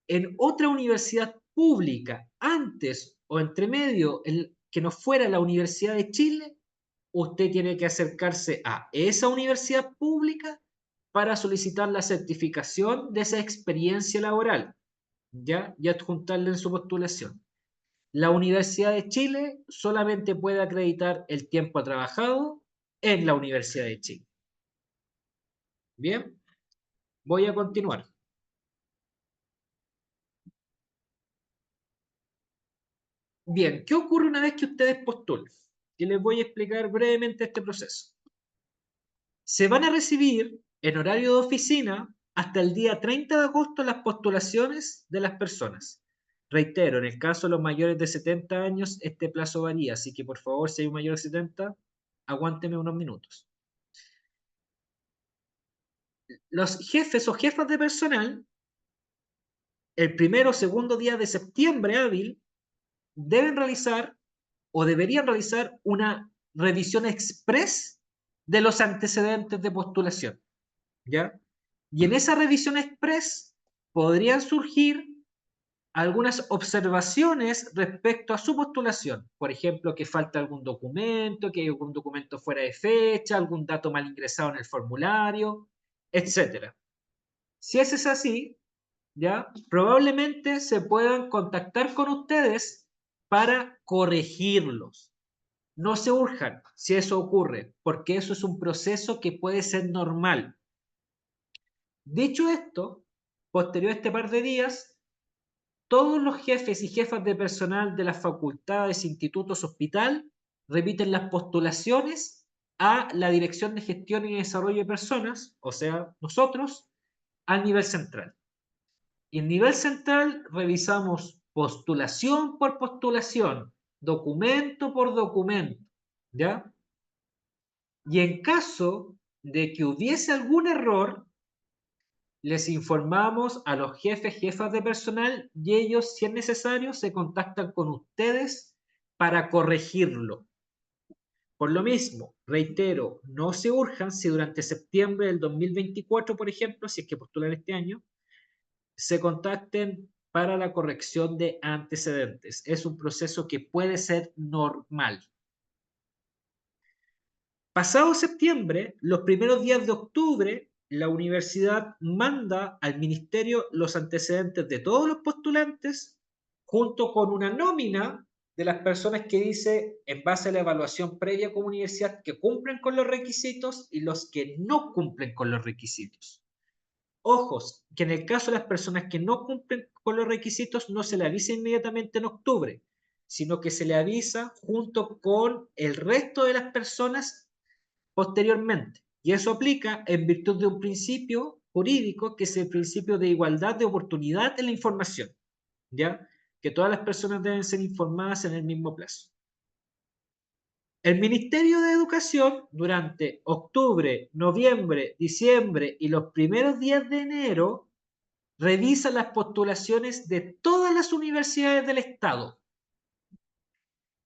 en otra universidad pública antes o entre medio que no fuera la Universidad de Chile, usted tiene que acercarse a esa universidad pública para solicitar la certificación de esa experiencia laboral, ¿ya? Y adjuntarla en su postulación. La Universidad de Chile solamente puede acreditar el tiempo trabajado en la Universidad de Chile. Bien, voy a continuar. Bien, ¿qué ocurre una vez que ustedes postulen? Y les voy a explicar brevemente este proceso. Se van a recibir en horario de oficina hasta el día 30 de agosto las postulaciones de las personas. Reitero, en el caso de los mayores de 70 años, este plazo varía, así que por favor, si hay un mayor de 70, aguánteme unos minutos. Los jefes o jefas de personal, el primero o segundo día de septiembre hábil, deben realizar o deberían realizar una revisión express de los antecedentes de postulación, ¿ya? Y en esa revisión express podrían surgir algunas observaciones respecto a su postulación. Por ejemplo, que falta algún documento, que hay algún documento fuera de fecha, algún dato mal ingresado en el formulario, etc. Si ese es así, ¿ya? Probablemente se puedan contactar con ustedes para corregirlos. No se urjan si eso ocurre, porque eso es un proceso que puede ser normal. Dicho esto, posterior a este par de días, todos los jefes y jefas de personal de las facultades, institutos, hospital, remiten las postulaciones a la Dirección de Gestión y Desarrollo de Personas, o sea, nosotros, al nivel central. Y en nivel central revisamos postulación por postulación, documento por documento, ¿ya? Y en caso de que hubiese algún error, les informamos a los jefes, jefas de personal y ellos, si es necesario, se contactan con ustedes para corregirlo. Por lo mismo, reitero, no se urjan si durante septiembre del 2024, por ejemplo, si es que postulan este año, se contacten para la corrección de antecedentes. Es un proceso que puede ser normal. Pasado septiembre, los primeros días de octubre, la universidad manda al ministerio los antecedentes de todos los postulantes junto con una nómina de las personas que dice, en base a la evaluación previa como universidad, que cumplen con los requisitos y los que no cumplen con los requisitos. Ojos, que en el caso de las personas que no cumplen con los requisitos no se le avisa inmediatamente en octubre, sino que se le avisa junto con el resto de las personas posteriormente. Y eso aplica en virtud de un principio jurídico que es el principio de igualdad de oportunidad en la información, ¿ya? Que todas las personas deben ser informadas en el mismo plazo. El Ministerio de Educación durante octubre, noviembre, diciembre y los primeros días de enero revisa las postulaciones de todas las universidades del Estado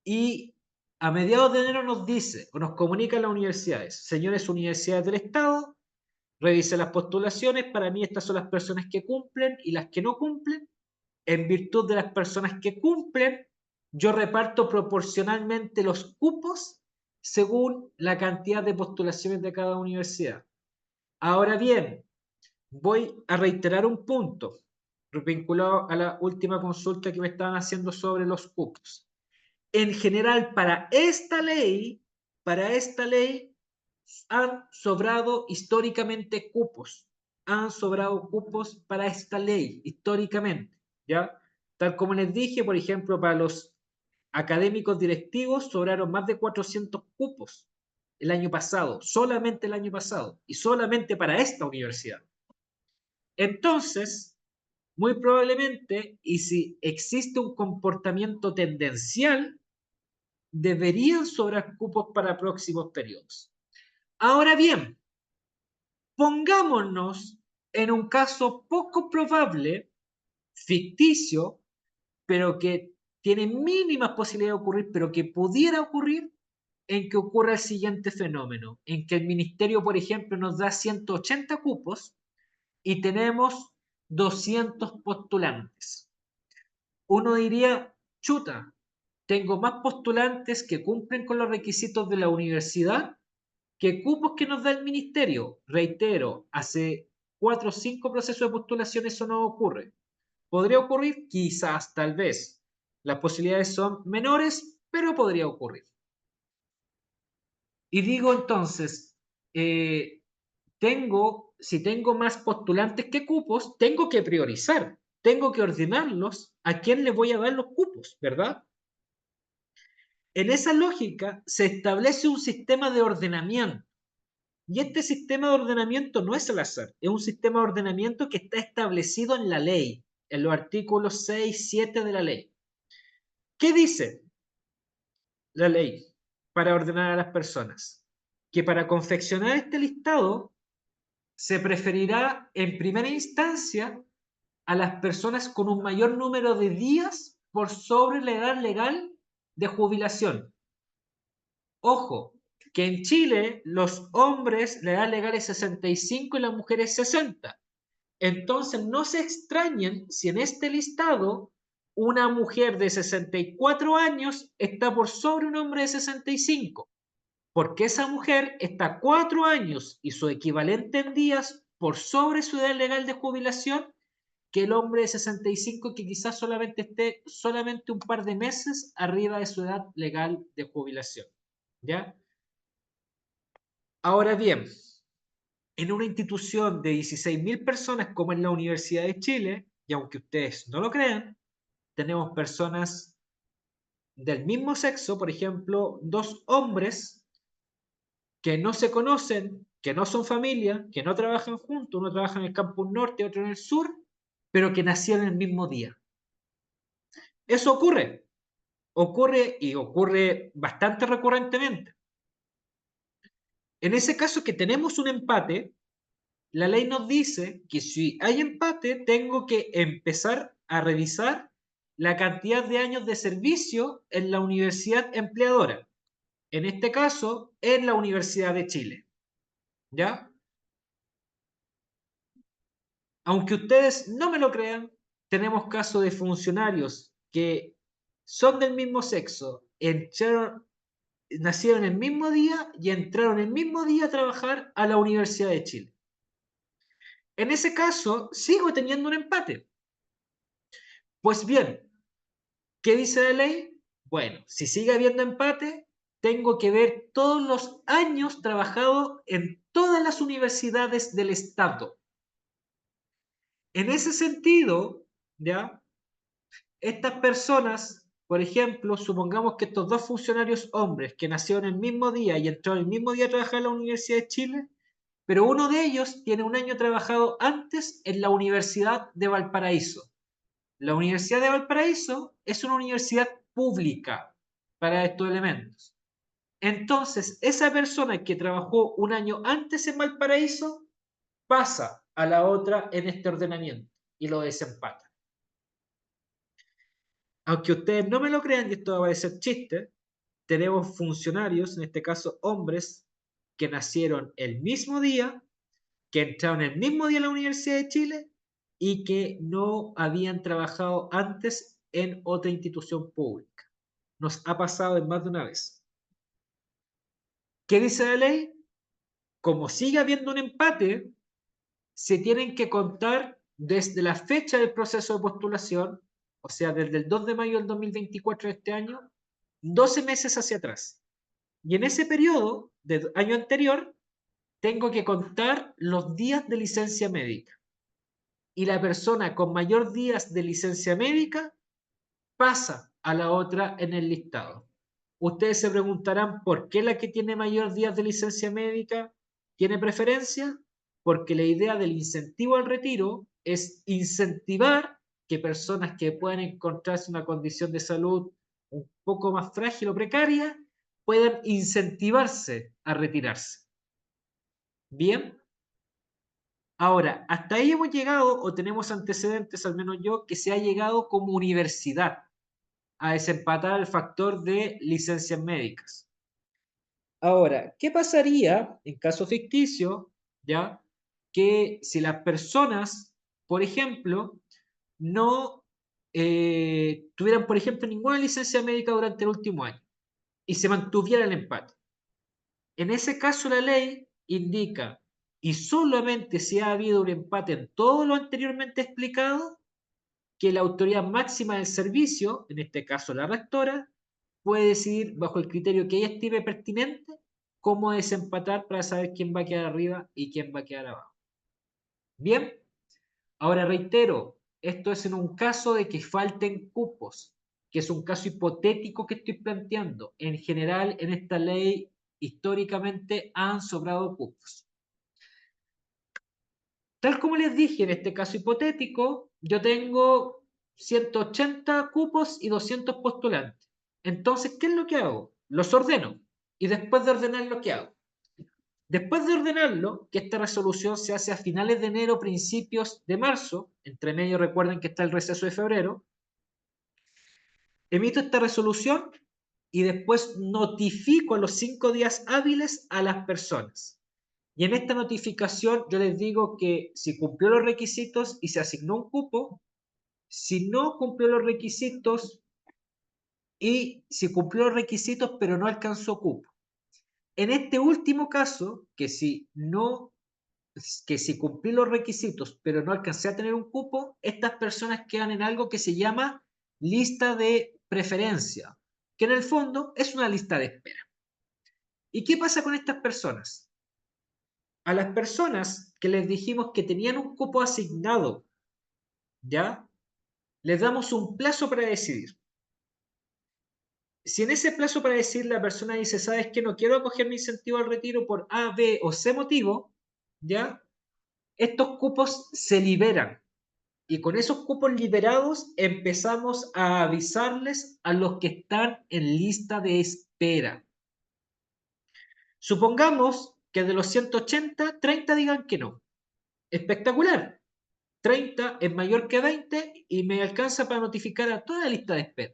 y a mediados de enero nos dice o nos comunica a las universidades, señores universidades del Estado, revise las postulaciones, para mí estas son las personas que cumplen y las que no cumplen. En virtud de las personas que cumplen, yo reparto proporcionalmente los cupos según la cantidad de postulaciones de cada universidad. Ahora bien, voy a reiterar un punto vinculado a la última consulta que me estaban haciendo sobre los cupos. En general, para esta ley han sobrado históricamente cupos. Han sobrado cupos para esta ley, históricamente, ¿ya? Tal como les dije, por ejemplo, para los académicos directivos sobraron más de 400 cupos el año pasado, solamente el año pasado, y solamente para esta universidad. Entonces, muy probablemente, y si existe un comportamiento tendencial, deberían sobrar cupos para próximos periodos. Ahora bien, pongámonos en un caso poco probable ficticio, pero que tiene mínimas posibilidades de ocurrir, pero que pudiera ocurrir en que ocurra el siguiente fenómeno, en que el ministerio, por ejemplo, nos da 180 cupos y tenemos 200 postulantes. Uno diría, chuta, tengo más postulantes que cumplen con los requisitos de la universidad que cupos que nos da el ministerio. Reitero, hace 4 o 5 procesos de postulación eso no ocurre. ¿Podría ocurrir? Quizás, tal vez. Las posibilidades son menores, pero podría ocurrir. Y digo entonces, si tengo más postulantes que cupos, tengo que priorizar, tengo que ordenarlos a quién le voy a dar los cupos, ¿verdad? En esa lógica se establece un sistema de ordenamiento. Y este sistema de ordenamiento no es al azar, es un sistema de ordenamiento que está establecido en la ley, en los artículos 6 y 7 de la ley. ¿Qué dice la ley para ordenar a las personas? Que para confeccionar este listado se preferirá en primera instancia a las personas con un mayor número de días por sobre la edad legal de jubilación. Ojo, que en Chile los hombres la edad legal es 65 y las mujeres 60. Entonces no se extrañen si en este listado una mujer de 64 años está por sobre un hombre de 65, porque esa mujer está 4 años y su equivalente en días por sobre su edad legal de jubilación que el hombre de 65 que quizás solamente esté solamente un par de meses arriba de su edad legal de jubilación. ¿Ya? Ahora bien, en una institución de 16.000 personas como es la Universidad de Chile, y aunque ustedes no lo crean, tenemos personas del mismo sexo, por ejemplo, dos hombres que no se conocen, que no son familia, que no trabajan juntos, uno trabaja en el campus norte, otro en el sur, pero que nacieron el mismo día. Eso ocurre y ocurre bastante recurrentemente. En ese caso que tenemos un empate, la ley nos dice que si hay empate, tengo que empezar a revisar la cantidad de años de servicio en la universidad empleadora. En este caso, en la Universidad de Chile. ¿Ya? Aunque ustedes no me lo crean, tenemos casos de funcionarios que son del mismo sexo, nacieron el mismo día y entraron el mismo día a trabajar a la Universidad de Chile. En ese caso, sigo teniendo un empate. Pues bien, ¿qué dice la ley? Bueno, si sigue habiendo empate, tengo que ver todos los años trabajados en todas las universidades del Estado. En ese sentido, ¿ya? Estas personas, por ejemplo, supongamos que estos dos funcionarios hombres que nacieron el mismo día y entraron el mismo día a trabajar en la Universidad de Chile, pero uno de ellos tiene un año trabajado antes en la Universidad de Valparaíso. La Universidad de Valparaíso es una universidad pública para estos elementos. Entonces, esa persona que trabajó un año antes en Valparaíso pasa a la otra en este ordenamiento y lo desempata. Aunque ustedes no me lo crean y esto va a parecer chiste, tenemos funcionarios, en este caso hombres, que nacieron el mismo día, que entraron el mismo día a la Universidad de Chile y que no habían trabajado antes en otra institución pública. Nos ha pasado en más de una vez. ¿Qué dice la ley? Como sigue habiendo un empate, se tienen que contar desde la fecha del proceso de postulación, o sea, desde el 2 de mayo del 2024 de este año, 12 meses hacia atrás. Y en ese periodo del año anterior, tengo que contar los días de licencia médica. Y la persona con mayor días de licencia médica pasa a la otra en el listado. Ustedes se preguntarán por qué la que tiene mayor días de licencia médica tiene preferencia, porque la idea del incentivo al retiro es incentivar que personas que puedan encontrarse en una condición de salud un poco más frágil o precaria puedan incentivarse a retirarse. Bien, Ahora, hasta ahí hemos llegado, o tenemos antecedentes, al menos yo, que se ha llegado como universidad a desempatar el factor de licencias médicas. Ahora, ¿qué pasaría en caso ficticio, ya, que si las personas, por ejemplo, no tuvieran, por ejemplo, ninguna licencia médica durante el último año y se mantuviera el empate? En ese caso, la ley indica, y solamente si ha habido un empate en todo lo anteriormente explicado, que la autoridad máxima del servicio, en este caso la rectora, puede decidir bajo el criterio que ella estime pertinente cómo desempatar para saber quién va a quedar arriba y quién va a quedar abajo. Bien, ahora reitero, esto es en un caso de que falten cupos, que es un caso hipotético que estoy planteando. En general, en esta ley, históricamente han sobrado cupos. Tal como les dije, en este caso hipotético, yo tengo 180 cupos y 200 postulantes. Entonces, ¿qué es lo que hago? Los ordeno. Y después de ordenarlo, ¿qué hago? Después de ordenarlo, que esta resolución se hace a finales de enero, principios de marzo, entre medio recuerden que está el receso de febrero, emito esta resolución y después notifico a los 5 días hábiles a las personas. Y en esta notificación yo les digo que si cumplió los requisitos y se asignó un cupo, si no cumplió los requisitos y si cumplió los requisitos pero no alcanzó cupo. En este último caso, que si cumplí los requisitos pero no alcancé a tener un cupo, estas personas quedan en algo que se llama lista de preferencia, que en el fondo es una lista de espera. ¿Y qué pasa con estas personas? A las personas que les dijimos que tenían un cupo asignado, ¿ya? Les damos un plazo para decidir. Si en ese plazo para decidir la persona dice, ¿sabes qué? No quiero acoger mi incentivo al retiro por A, B o C motivo, ¿ya? Estos cupos se liberan. Y con esos cupos liberados empezamos a avisarles a los que están en lista de espera. Supongamos que de los 180, 30 digan que no. Espectacular. 30 es mayor que 20 y me alcanza para notificar a toda la lista de espera.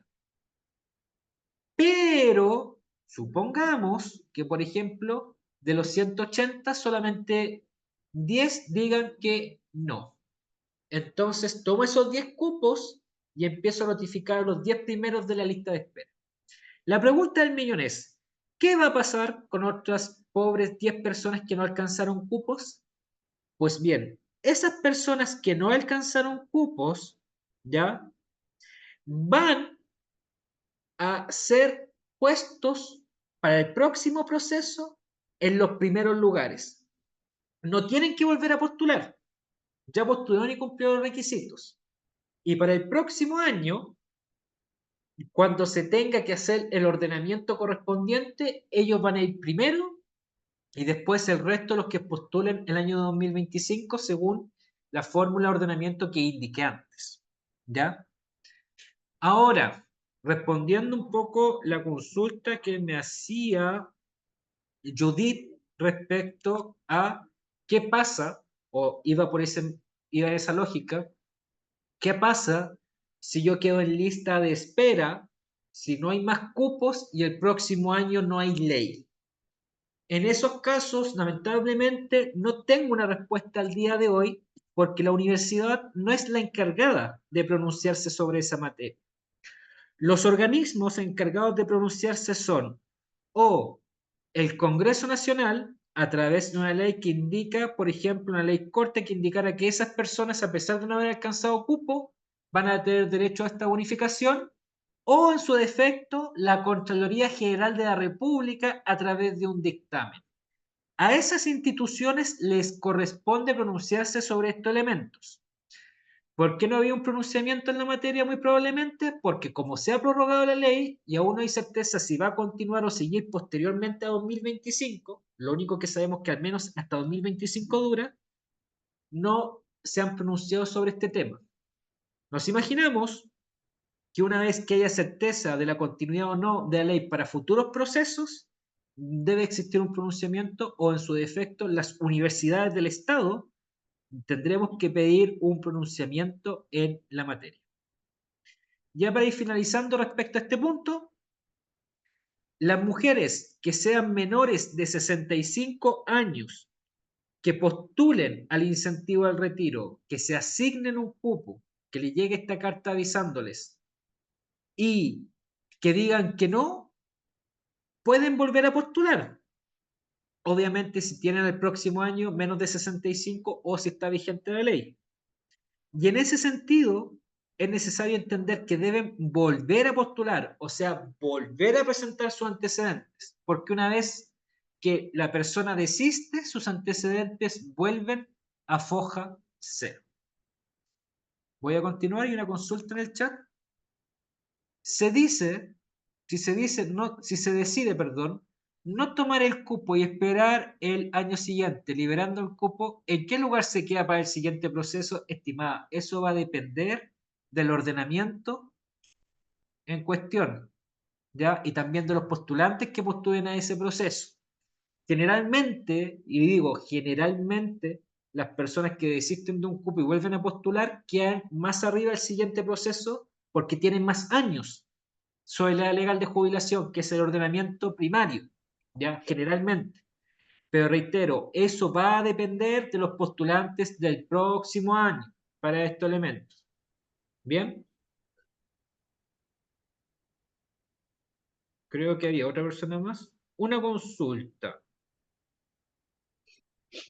Pero supongamos que, por ejemplo, de los 180 solamente 10 digan que no. Entonces tomo esos 10 cupos y empiezo a notificar a los 10 primeros de la lista de espera. La pregunta del millón es, ¿qué va a pasar con otras pobres 10 personas que no alcanzaron cupos? Pues bien, esas personas que no alcanzaron cupos, ¿ya? Van a ser puestos para el próximo proceso en los primeros lugares. No tienen que volver a postular. Ya postularon y cumplieron los requisitos. Y para el próximo año, cuando se tenga que hacer el ordenamiento correspondiente, ellos van a ir primero y después el resto los que postulen el año 2025 según la fórmula de ordenamiento que indiqué antes. ¿Ya? Ahora, respondiendo un poco la consulta que me hacía Judith respecto a qué pasa, o iba en esa lógica, qué pasa si yo quedo en lista de espera, si no hay más cupos y el próximo año no hay ley. En esos casos, lamentablemente, no tengo una respuesta al día de hoy porque la universidad no es la encargada de pronunciarse sobre esa materia. Los organismos encargados de pronunciarse son o el Congreso Nacional, a través de una ley que indica, por ejemplo, una ley corta que indicara que esas personas, a pesar de no haber alcanzado cupo, van a tener derecho a esta bonificación, o en su defecto, la Contraloría General de la República a través de un dictamen. A esas instituciones les corresponde pronunciarse sobre estos elementos. ¿Por qué no había un pronunciamiento en la materia? Muy probablemente porque como se ha prorrogado la ley y aún no hay certeza si va a continuar o seguir posteriormente a 2025, lo único que sabemos que al menos hasta 2025 dura, no se han pronunciado sobre este tema. Nos imaginamos que una vez que haya certeza de la continuidad o no de la ley para futuros procesos, debe existir un pronunciamiento o en su defecto las universidades del Estado tendremos que pedir un pronunciamiento en la materia. Ya para ir finalizando respecto a este punto, las mujeres que sean menores de 65 años que postulen al incentivo al retiro, que se asignen un cupo, que le llegue esta carta avisándoles y que digan que no, pueden volver a postular. Obviamente si tienen el próximo año menos de 65 o si está vigente la ley. Y en ese sentido, es necesario entender que deben volver a postular, o sea, volver a presentar sus antecedentes, porque una vez que la persona desiste, sus antecedentes vuelven a foja cero. Voy a continuar y una consulta en el chat. Se dice, si se decide, perdón, no tomar el cupo y esperar el año siguiente, liberando el cupo, ¿en qué lugar se queda para el siguiente proceso? Estimada, eso va a depender del ordenamiento en cuestión, ¿ya? Y también de los postulantes que postulen a ese proceso. Generalmente, y digo generalmente, las personas que desisten de un cupo y vuelven a postular quedan más arriba del siguiente proceso porque tienen más años sobre la edad legal de jubilación, que es el ordenamiento primario, ¿ya? Generalmente. Pero reitero, eso va a depender de los postulantes del próximo año para estos elementos. ¿Bien? Creo que había otra persona más. Una consulta.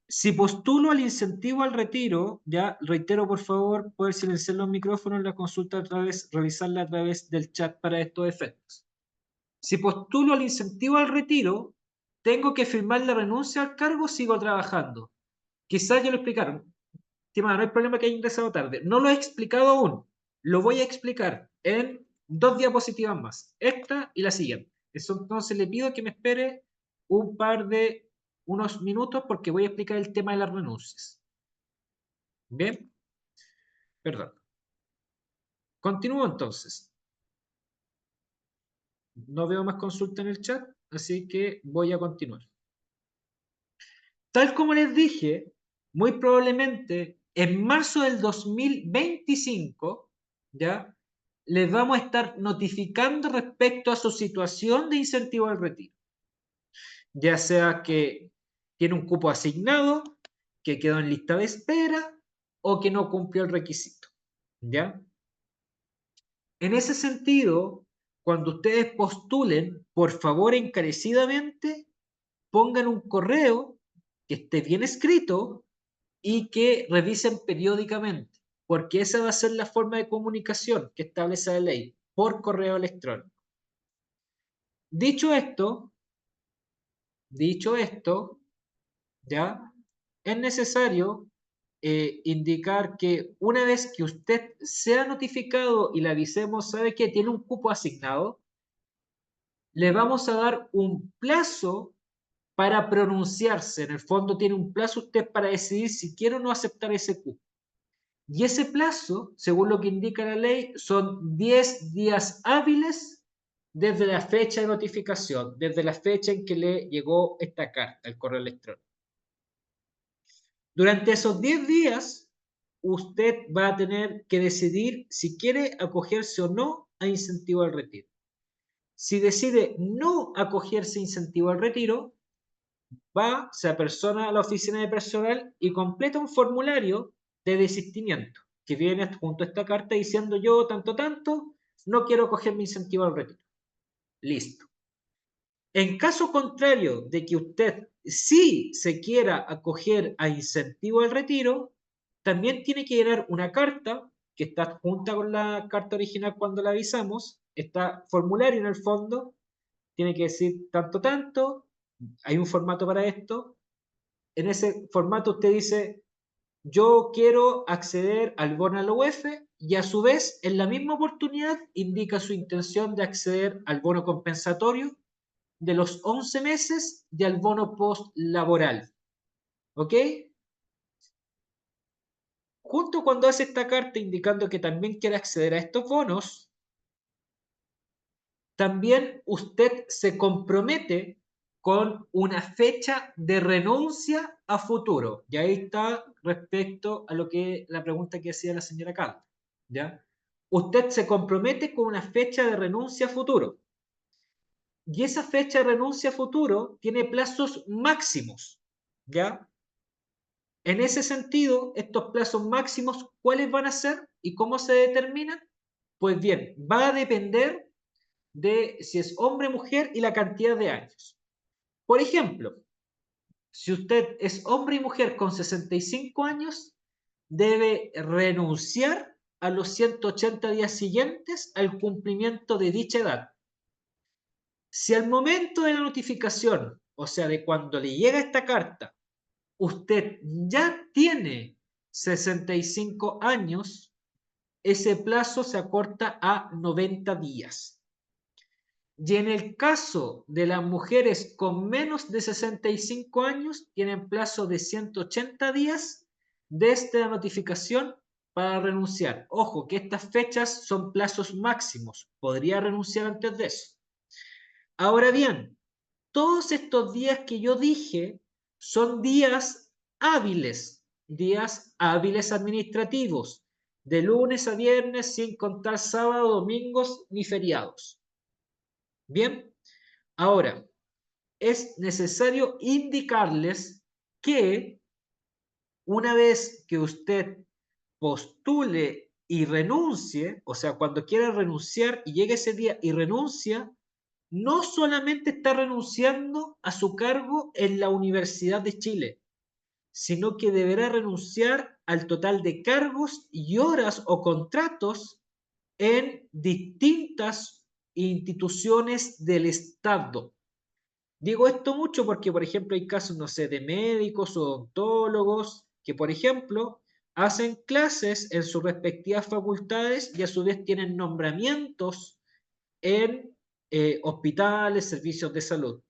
Si postulo al incentivo al retiro, ya reitero por favor poder silenciar los micrófonos, la consulta a través, realizarla a través del chat para estos efectos. Si postulo al incentivo al retiro, tengo que firmar la renuncia al cargo, sigo trabajando. Quizás ya lo explicaron. Estimada, no hay problema que haya ingresado tarde. No lo he explicado aún. Lo voy a explicar en 2 diapositivas más. Esta y la siguiente. Eso, entonces le pido que me espere unos minutos porque voy a explicar el tema de las renuncias. Bien, perdón. Continúo entonces. No veo más consulta en el chat, así que voy a continuar. Tal como les dije, muy probablemente en marzo del 2025, ¿ya? Les vamos a estar notificando respecto a su situación de incentivo al retiro. Ya sea que tiene un cupo asignado, que quedó en lista de espera o que no cumplió el requisito, ¿ya? En ese sentido, cuando ustedes postulen, por favor, encarecidamente, pongan un correo que esté bien escrito y que revisen periódicamente, porque esa va a ser la forma de comunicación que establece la ley, por correo electrónico. Dicho esto, ya es necesario indicar que una vez que usted sea notificado y le avisemos, ¿sabe qué? Tiene un cupo asignado, le vamos a dar un plazo para pronunciarse. En el fondo tiene un plazo usted para decidir si quiere o no aceptar ese cupo. Y ese plazo, según lo que indica la ley, son 10 días hábiles desde la fecha de notificación, desde la fecha en que le llegó esta carta, el correo electrónico. Durante esos 10 días, usted va a tener que decidir si quiere acogerse o no a incentivo al retiro. Si decide no acogerse a incentivo al retiro, se apersona a la oficina de personal y completa un formulario de desistimiento que viene junto a esta carta diciendo yo tanto, no quiero coger mi incentivo al retiro. Listo. En caso contrario de que usted sí se quiera acoger a incentivo al retiro, también tiene que llenar una carta que está junta con la carta original cuando la avisamos, está formulario en el fondo, tiene que decir tanto, hay un formato para esto, en ese formato usted dice, yo quiero acceder al bono a la UEF y a su vez, en la misma oportunidad, indica su intención de acceder al bono compensatorio de los 11 meses y al bono post-laboral. ¿Ok? Junto cuando hace esta carta indicando que también quiere acceder a estos bonos, también usted se compromete con una fecha de renuncia a futuro. Y ahí está respecto a lo que la pregunta que hacía la señora Carla, ¿ya? Usted se compromete con una fecha de renuncia a futuro. Y esa fecha de renuncia a futuro tiene plazos máximos, ¿ya? En ese sentido, estos plazos máximos, ¿cuáles van a ser y cómo se determinan? Pues bien, va a depender de si es hombre o mujer y la cantidad de años. Por ejemplo, si usted es hombre y mujer con 65 años, debe renunciar a los 180 días siguientes al cumplimiento de dicha edad. Si al momento de la notificación, o sea, de cuando le llega esta carta, usted ya tiene 65 años, ese plazo se acorta a 90 días. Y en el caso de las mujeres con menos de 65 años, tienen plazo de 180 días desde la notificación para renunciar. Ojo, que estas fechas son plazos máximos. Podría renunciar antes de eso. Ahora bien, todos estos días que yo dije son días hábiles administrativos, de lunes a viernes sin contar sábado, domingos ni feriados. Bien, ahora es necesario indicarles que una vez que usted postule y renuncie, o sea, cuando quiera renunciar y llegue ese día y renuncia, no solamente está renunciando a su cargo en la Universidad de Chile, sino que deberá renunciar al total de cargos y horas o contratos en distintas instituciones del Estado. Digo esto mucho porque, por ejemplo, hay casos, no sé, de médicos o odontólogos que, por ejemplo, hacen clases en sus respectivas facultades y a su vez tienen nombramientos en hospitales, servicios de salud.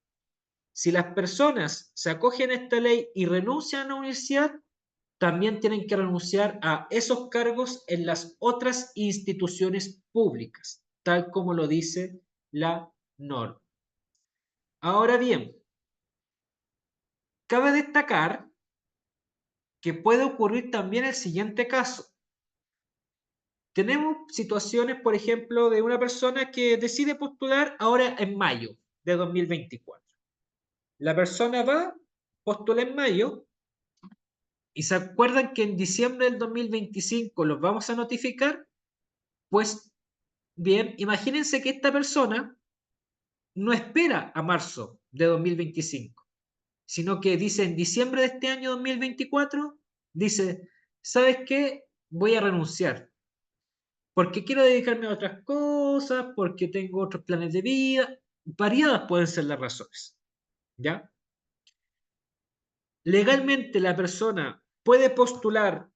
Si las personas se acogen a esta ley y renuncian a la universidad, también tienen que renunciar a esos cargos en las otras instituciones públicas, tal como lo dice la norma. Ahora bien, cabe destacar que puede ocurrir también el siguiente caso. Tenemos situaciones, por ejemplo, de una persona que decide postular ahora en mayo de 2024. La persona va, postula en mayo, y se acuerdan que en diciembre del 2025 los vamos a notificar. Pues bien, imagínense que esta persona no espera a marzo de 2025, sino que dice en diciembre de este año 2024, dice, ¿sabes qué? Voy a renunciar, porque quiero dedicarme a otras cosas, porque tengo otros planes de vida. Variadas pueden ser las razones, ¿ya? Legalmente la persona puede postular,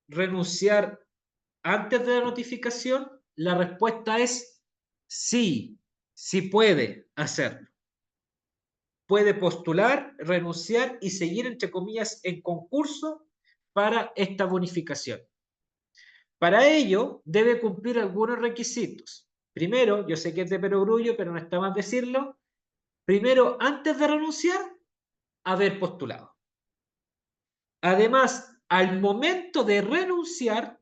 renunciar antes de la notificación. La respuesta es sí, sí puede hacerlo. Puede postular, renunciar y seguir, entre comillas, en concurso para esta bonificación. Para ello, debe cumplir algunos requisitos. Primero, yo sé que es de perogrullo, pero no está mal decirlo. Primero, antes de renunciar, haber postulado. Además, al momento de renunciar,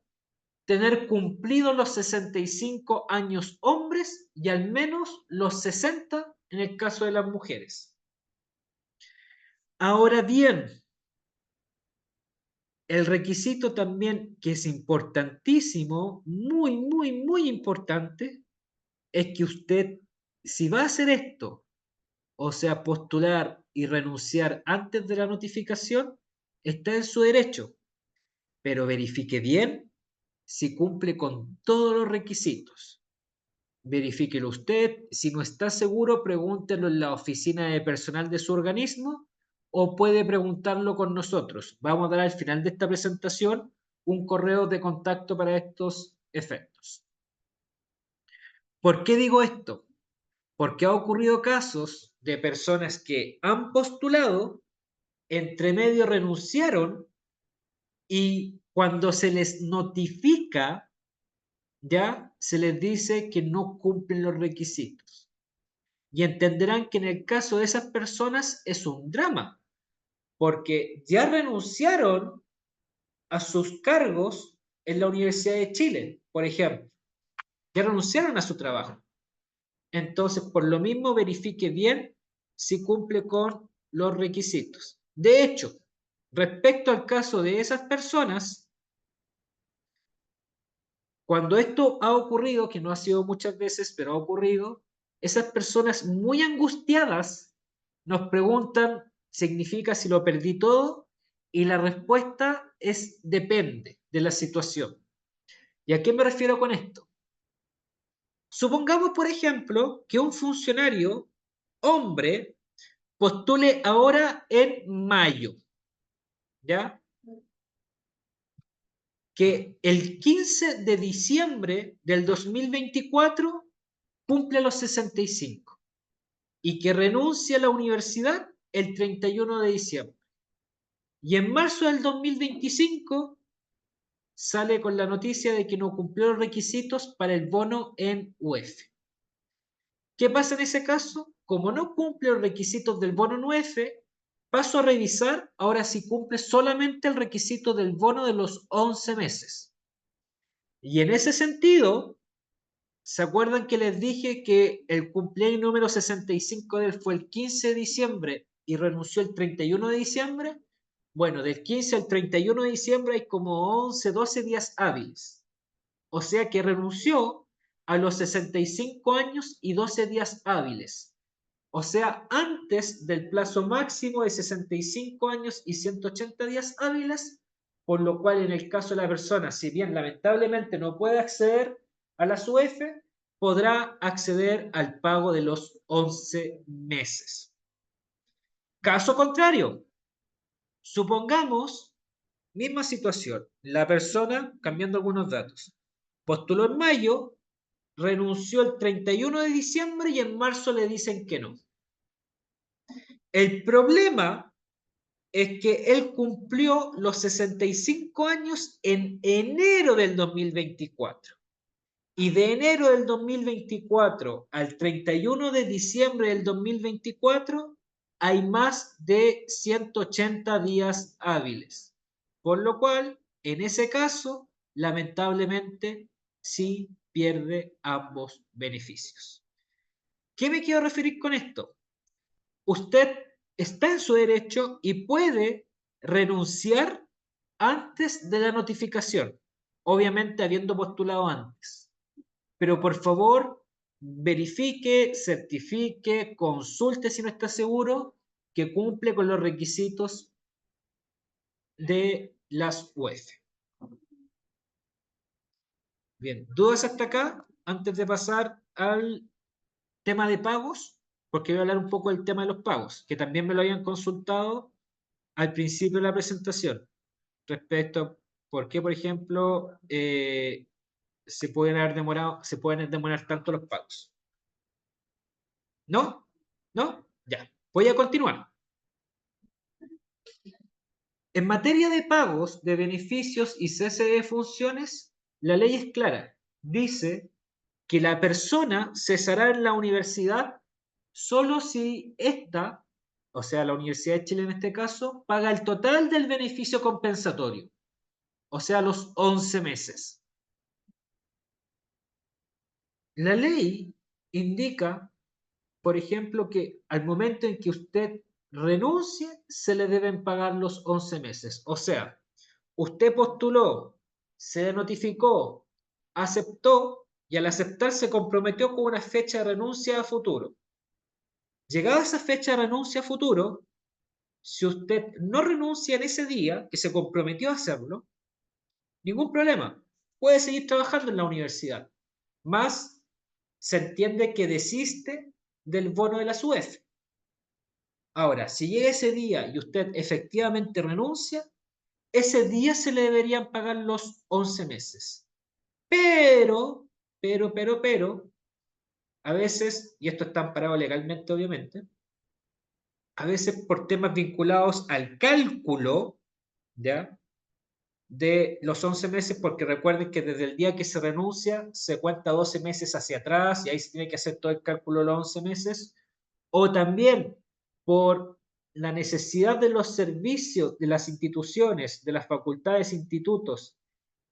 tener cumplido los 65 años hombres y al menos los 60 en el caso de las mujeres. Ahora bien, el requisito también que es importantísimo, muy, muy, muy importante, es que usted, si va a hacer esto, o sea, postular y renunciar antes de la notificación, está en su derecho, pero verifique bien si cumple con todos los requisitos. Verifíquelo usted. Si no está seguro, pregúntelo en la oficina de personal de su organismo o puede preguntarlo con nosotros. Vamos a dar al final de esta presentación un correo de contacto para estos efectos. ¿Por qué digo esto? Porque ha ocurrido casos de personas que han postulado, entre medio renunciaron y cuando se les notifica, ya se les dice que no cumplen los requisitos. Y entenderán que en el caso de esas personas es un drama, porque ya renunciaron a sus cargos en la Universidad de Chile, por ejemplo. Ya renunciaron a su trabajo. Entonces, por lo mismo, verifique bien si cumple con los requisitos. De hecho, respecto al caso de esas personas, cuando esto ha ocurrido, que no ha sido muchas veces, pero ha ocurrido, esas personas muy angustiadas nos preguntan, ¿significa si lo perdí todo? Y la respuesta es depende de la situación. ¿Y a qué me refiero con esto? Supongamos, por ejemplo, que un funcionario, hombre, postule ahora en mayo, ¿ya? Que el 15 de diciembre del 2024 cumple los 65 y que renuncia a la universidad el 31 de diciembre. Y en marzo del 2025 sale con la noticia de que no cumplió los requisitos para el bono en UF. ¿Qué pasa en ese caso? Como no cumple los requisitos del bono en UF, paso a revisar ahora si cumple solamente el requisito del bono de los 11 meses. Y en ese sentido, ¿se acuerdan que les dije que el cumpleaños número 65 de él fue el 15 de diciembre y renunció el 31 de diciembre? Bueno, del 15 al 31 de diciembre hay como 11, 12 días hábiles. O sea que renunció a los 65 años y 12 días hábiles. O sea, antes del plazo máximo de 65 años y 180 días hábiles, por lo cual en el caso de la persona, si bien lamentablemente no puede acceder a la SUEF, podrá acceder al pago de los 11 meses. Caso contrario, supongamos, misma situación, la persona, cambiando algunos datos, postuló en mayo, renunció el 31 de diciembre y en marzo le dicen que no. El problema es que él cumplió los 65 años en enero del 2024. Y de enero del 2024 al 31 de diciembre del 2024 hay más de 180 días hábiles. Por lo cual, en ese caso, lamentablemente, sí pierde ambos beneficios. ¿Qué me quiero referir con esto? Usted está en su derecho y puede renunciar antes de la notificación, obviamente habiendo postulado antes. Pero por favor, verifique, certifique, consulte si no está seguro que cumple con los requisitos de las UEF. Bien, ¿dudas hasta acá? Antes de pasar al tema de pagos, porque voy a hablar un poco del tema de los pagos, que también me lo habían consultado al principio de la presentación, respecto a por qué, por ejemplo, se pueden demorar tanto los pagos. ¿No? ¿No? Ya. Voy a continuar. En materia de pagos de beneficios y cese de funciones, la ley es clara. Dice que la persona cesará en la universidad solo si ésta, o sea, la Universidad de Chile en este caso, paga el total del beneficio compensatorio, o sea, los 11 meses. La ley indica, por ejemplo, que al momento en que usted renuncie, se le deben pagar los 11 meses. O sea, usted postuló, se le notificó, aceptó y al aceptar se comprometió con una fecha de renuncia a futuro. Llegada esa fecha de renuncia a futuro, si usted no renuncia en ese día, que se comprometió a hacerlo, ningún problema. Puede seguir trabajando en la universidad. Más se entiende que desiste del bono de la SUEF. Ahora, si llega ese día y usted efectivamente renuncia, ese día se le deberían pagar los 11 meses. Pero, a veces, y esto está amparado legalmente obviamente, a veces por temas vinculados al cálculo, ¿ya? De los 11 meses, porque recuerden que desde el día que se renuncia se cuenta 12 meses hacia atrás y ahí se tiene que hacer todo el cálculo de los 11 meses. o también por la necesidad de los servicios de las instituciones, de las facultades e institutos,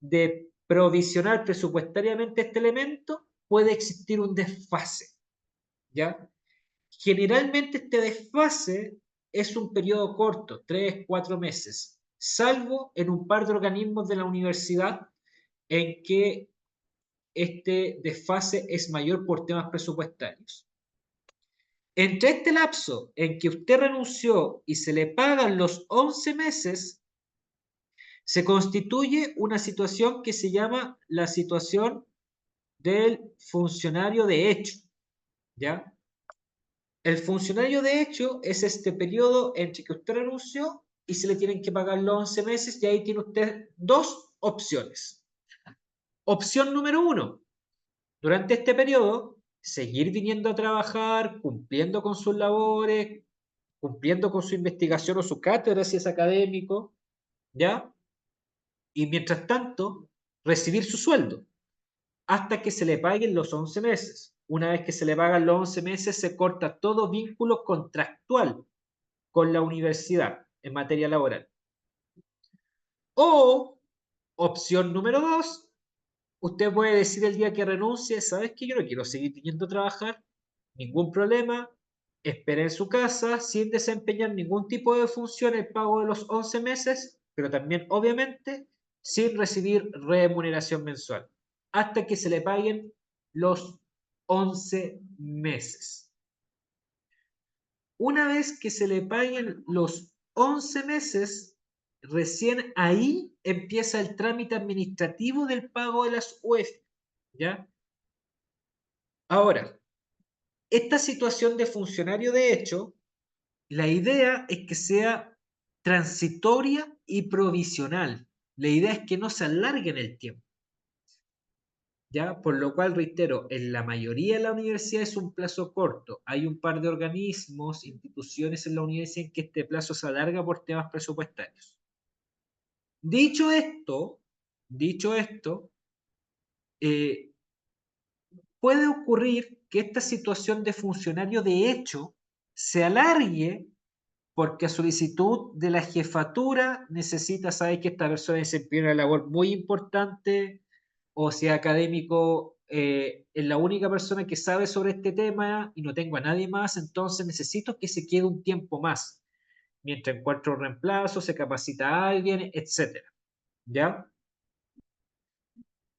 de provisionar presupuestariamente este elemento, puede existir un desfase, ¿ya? Generalmente este desfase es un periodo corto, 3, 4 meses, salvo en un par de organismos de la universidad en que este desfase es mayor por temas presupuestarios. Entre este lapso en que usted renunció y se le pagan los 11 meses, se constituye una situación que se llama la situación del funcionario de hecho, ¿ya? El funcionario de hecho es este periodo entre que usted renunció y se le tienen que pagar los 11 meses y ahí tiene usted dos opciones. Opción número uno, durante este periodo, seguir viniendo a trabajar, cumpliendo con sus labores, cumpliendo con su investigación o su cátedra si es académico, ¿ya? Y mientras tanto, recibir su sueldo hasta que se le paguen los 11 meses. Una vez que se le pagan los 11 meses, se corta todo vínculo contractual con la universidad en materia laboral. O, opción número dos, usted puede decir el día que renuncie, ¿sabes qué? Yo no quiero seguir viniendo a trabajar, ningún problema, espere en su casa sin desempeñar ningún tipo de función el pago de los 11 meses, pero también, obviamente, sin recibir remuneración mensual, hasta que se le paguen los 11 meses. Una vez que se le paguen los 11 meses, recién ahí empieza el trámite administrativo del pago de las UEF, ¿ya? Ahora, esta situación de funcionario de hecho, la idea es que sea transitoria y provisional. La idea es que no se alargue en el tiempo, ¿ya? Por lo cual, reitero, en la mayoría de la universidad es un plazo corto. Hay un par de organismos, instituciones en la universidad en que este plazo se alarga por temas presupuestarios. Dicho esto, dicho esto, eh, puede ocurrir que esta situación de funcionario de hecho se alargue porque a solicitud de la jefatura necesita saber que esta persona desempeña una labor muy importante o sea académico, es la única persona que sabe sobre este tema y no tengo a nadie más, entonces necesito que se quede un tiempo más, mientras encuentro un reemplazo, se capacita a alguien, etcétera, ¿ya?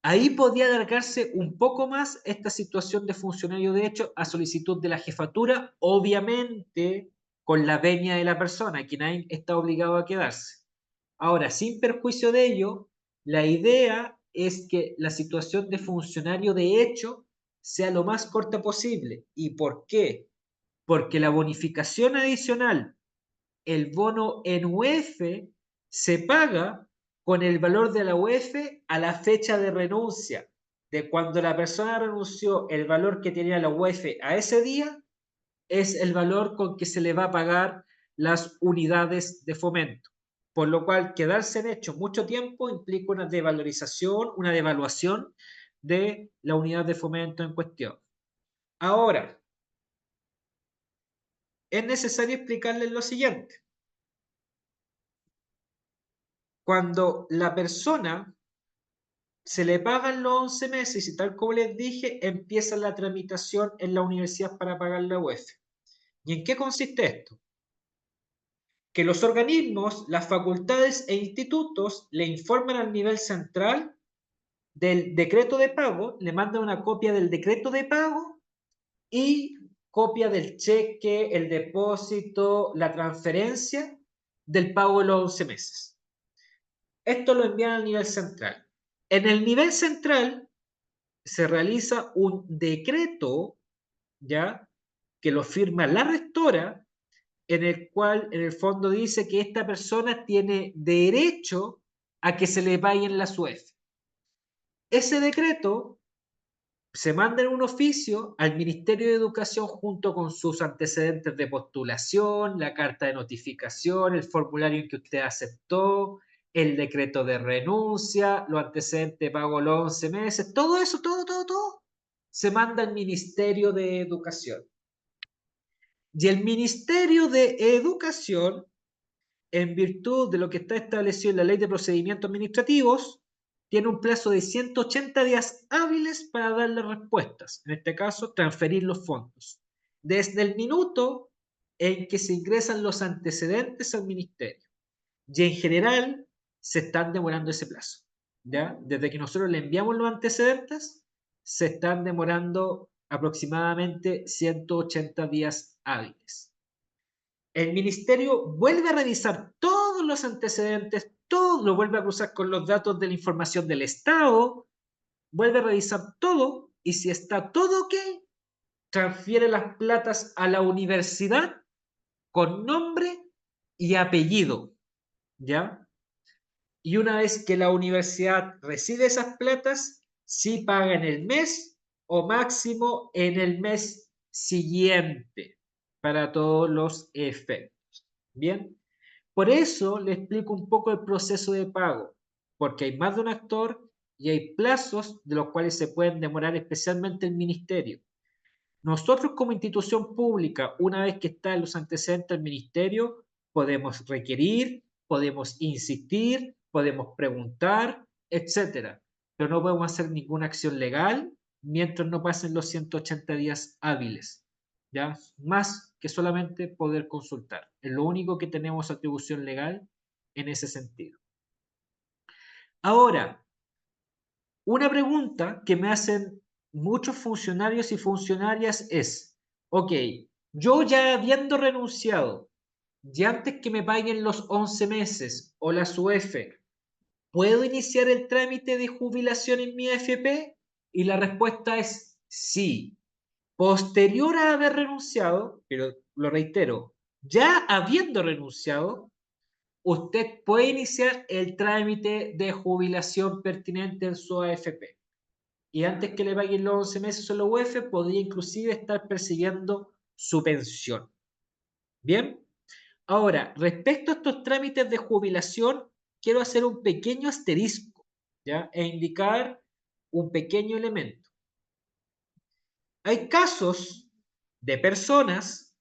Ahí podría alargarse un poco más esta situación de funcionario de hecho a solicitud de la jefatura, obviamente con la venia de la persona, quien ahí está obligado a quedarse. Ahora, sin perjuicio de ello, la idea es que la situación de funcionario de hecho sea lo más corta posible. ¿Y por qué? Porque la bonificación adicional, el bono en UF, se paga con el valor de la UF a la fecha de renuncia. De cuando la persona renunció, el valor que tenía la UF a ese día es el valor con que se le va a pagar las unidades de fomento. Por lo cual, quedarse en hecho mucho tiempo implica una devalorización, una devaluación de la unidad de fomento en cuestión. Ahora, es necesario explicarles lo siguiente. Cuando la persona se le pagan los 11 meses y tal como les dije, empieza la tramitación en la universidad para pagar la UEF. ¿Y en qué consiste esto? Que los organismos, las facultades e institutos le informan al nivel central del decreto de pago, le mandan una copia del decreto de pago y copia del cheque, el depósito, la transferencia del pago de los 11 meses. Esto lo envían al nivel central. En el nivel central se realiza un decreto, ¿ya? Que lo firma la rectora, en el cual en el fondo dice que esta persona tiene derecho a que se le paguen las UEF. Ese decreto se manda en un oficio al Ministerio de Educación junto con sus antecedentes de postulación, la carta de notificación, el formulario en que usted aceptó, el decreto de renuncia, los antecedentes de pago los 11 meses, todo eso, todo, se manda al Ministerio de Educación. Y el Ministerio de Educación, en virtud de lo que está establecido en la Ley de Procedimientos Administrativos, tiene un plazo de 180 días hábiles para darle respuestas. En este caso, transferir los fondos. Desde el minuto en que se ingresan los antecedentes al ministerio. Y en general, se están demorando ese plazo. ¿Ya? Desde que nosotros le enviamos los antecedentes, se están demorando aproximadamente 180 días hábiles. El ministerio vuelve a revisar todos los antecedentes, todo lo vuelve a cruzar con los datos de la información del Estado, vuelve a revisar todo y si está todo ok, transfiere las platas a la universidad con nombre y apellido, ¿ya? Y una vez que la universidad recibe esas platas, sí paga en el mes o máximo en el mes siguiente para todos los efectos. Bien, por eso le explico un poco el proceso de pago, porque hay más de un actor y hay plazos de los cuales se pueden demorar, especialmente el ministerio. Nosotros como institución pública, una vez que están los antecedentes del ministerio, podemos requerir, podemos insistir, podemos preguntar, etcétera. Pero no podemos hacer ninguna acción legal mientras no pasen los 180 días hábiles. ¿Ya? Más que solamente poder consultar. Es lo único que tenemos atribución legal en ese sentido. Ahora, una pregunta que me hacen muchos funcionarios y funcionarias es, ok, yo ya habiendo renunciado y antes que me paguen los 11 meses o la SUEF, ¿puedo iniciar el trámite de jubilación en mi AFP? Y la respuesta es sí. Posterior a haber renunciado, pero lo reitero, ya habiendo renunciado, usted puede iniciar el trámite de jubilación pertinente en su AFP. Y antes que le paguen los 11 meses o la UEF, podría inclusive estar percibiendo su pensión. Bien, ahora, respecto a estos trámites de jubilación, quiero hacer un pequeño asterisco, ¿ya? E indicar un pequeño elemento. Hay casos de personas,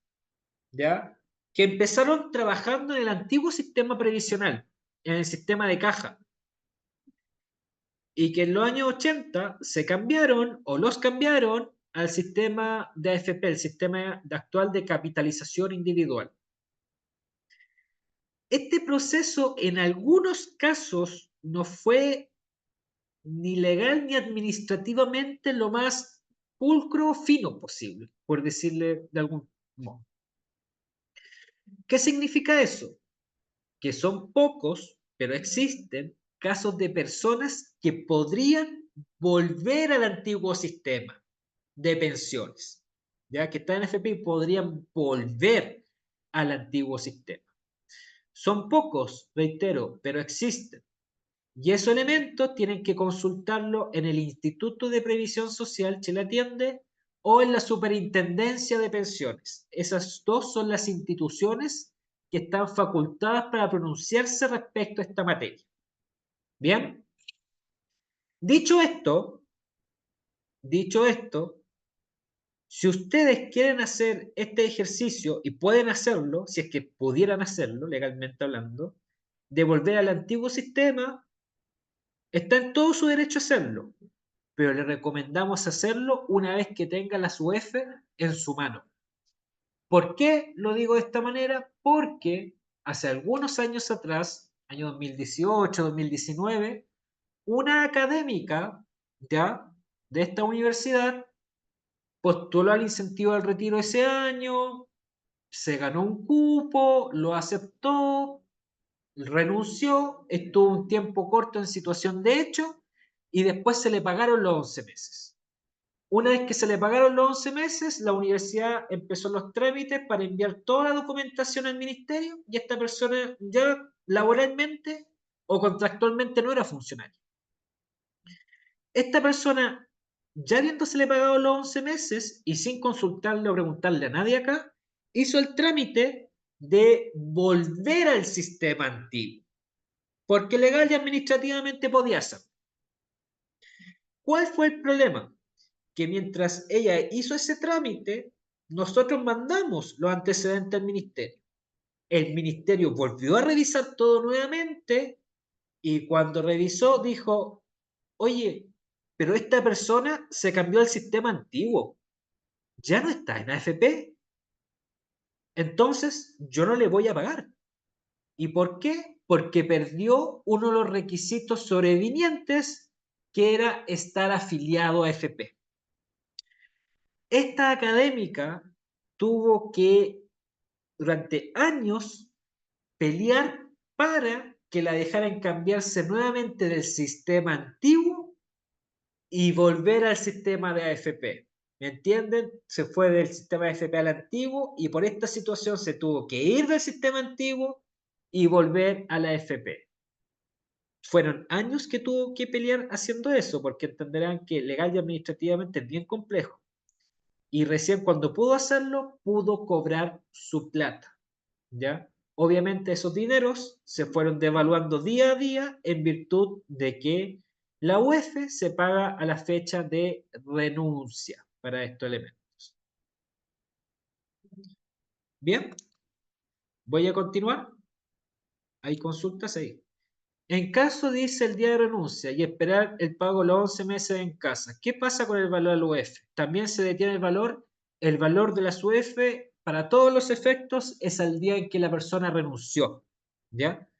¿ya? Que empezaron trabajando en el antiguo sistema previsional, en el sistema de caja, y que en los años 80 se cambiaron o los cambiaron al sistema de AFP, el sistema actual de capitalización individual. Este proceso en algunos casos no fue ni legal ni administrativamente lo más pulcro o fino posible, por decirle de algún modo. ¿Qué significa eso? Que son pocos, pero existen casos de personas que podrían volver al antiguo sistema de pensiones, ya que están en FP y podrían volver al antiguo sistema. Son pocos, reitero, pero existen. Y esos elementos tienen que consultarlo en el Instituto de Previsión Social Chile Atiende o en la Superintendencia de Pensiones. Esas dos son las instituciones que están facultadas para pronunciarse respecto a esta materia. Bien, dicho esto, si ustedes quieren hacer este ejercicio y pueden hacerlo, si es que pudieran hacerlo legalmente hablando, de volver al antiguo sistema, está en todo su derecho a hacerlo, pero le recomendamos hacerlo una vez que tenga la SUEF en su mano. ¿Por qué lo digo de esta manera? Porque hace algunos años atrás, año 2018, 2019, una académica ya de esta universidad postuló al incentivo al retiro ese año, se ganó un cupo, lo aceptó, renunció, estuvo un tiempo corto en situación de hecho y después se le pagaron los 11 meses. Una vez que se le pagaron los 11 meses, la universidad empezó los trámites para enviar toda la documentación al ministerio y esta persona ya laboralmente o contractualmente no era funcionaria. Esta persona, ya habiéndosele pagado los 11 meses y sin consultarle o preguntarle a nadie acá, hizo el trámite de volver al sistema antiguo, porque legal y administrativamente podía hacerlo. ¿Cuál fue el problema? Que mientras ella hizo ese trámite, nosotros mandamos los antecedentes al ministerio. El ministerio volvió a revisar todo nuevamente y cuando revisó dijo, oye, pero esta persona se cambió al sistema antiguo, ya no está en AFP, entonces yo no le voy a pagar. ¿Y por qué? Porque perdió uno de los requisitos sobrevinientes, que era estar afiliado a AFP. Esta académica tuvo que, durante años, pelear para que la dejaran cambiarse nuevamente del sistema antiguo y volver al sistema de AFP. ¿Me entienden? Se fue del sistema de AFP al antiguo y por esta situación se tuvo que ir del sistema antiguo y volver a la AFP. Fueron años que tuvo que pelear haciendo eso, porque entenderán que legal y administrativamente es bien complejo. Y recién cuando pudo hacerlo, pudo cobrar su plata. ¿Ya? Obviamente esos dineros se fueron devaluando día a día en virtud de que la UEF se paga a la fecha de renuncia para estos elementos. Bien, voy a continuar. Hay consultas ahí. En caso dice el día de renuncia y esperar el pago los 11 meses en casa, ¿qué pasa con el valor de la UEF? También se detiene el valor. El valor de las UEF para todos los efectos es al día en que la persona renunció. ¿Ya?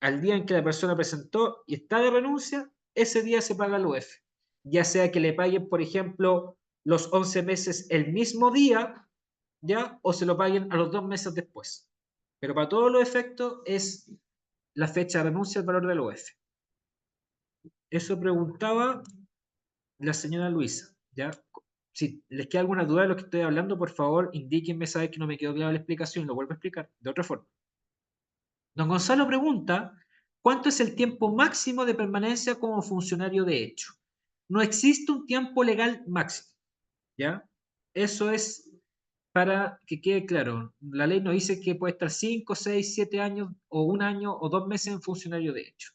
Al día en que la persona presentó y está de renuncia, ese día se paga el UEF. Ya sea que le paguen, por ejemplo, los 11 meses el mismo día, ¿ya? O se lo paguen a los 2 meses después. Pero para todos los efectos es la fecha de renuncia al valor del UEF. Eso preguntaba la señora Luisa, ¿ya? Si les queda alguna duda de lo que estoy hablando, por favor, indíquenme, saber que no me quedó clara la explicación y lo vuelvo a explicar de otra forma. Don Gonzalo pregunta, ¿cuánto es el tiempo máximo de permanencia como funcionario de hecho? No existe un tiempo legal máximo, ¿ya? Eso es para que quede claro. La ley no dice que puede estar 5, 6, 7 años o un año o 2 meses en funcionario de hecho.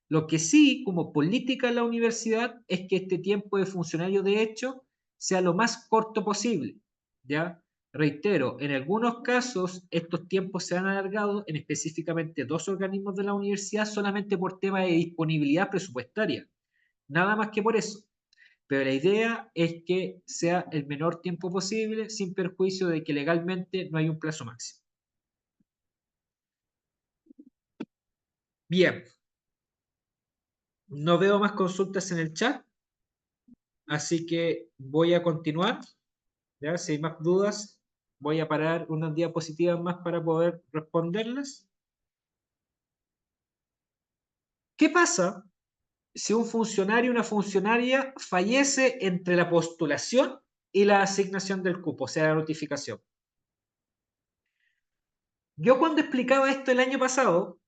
Lo que sí, como política de la universidad, es que este tiempo de funcionario de hecho sea lo más corto posible, ¿ya? Reitero, en algunos casos estos tiempos se han alargado en específicamente 2 organismos de la universidad solamente por tema de disponibilidad presupuestaria, nada más que por eso. Pero la idea es que sea el menor tiempo posible sin perjuicio de que legalmente no hay un plazo máximo. Bien, no veo más consultas en el chat, así que voy a continuar. ¿Ya? Si hay más dudas, voy a parar unas diapositivas más para poder responderlas. ¿Qué pasa si un funcionario o una funcionaria fallece entre la postulación y la asignación del cupo, o sea, la notificación? Yo cuando explicaba esto el año pasado,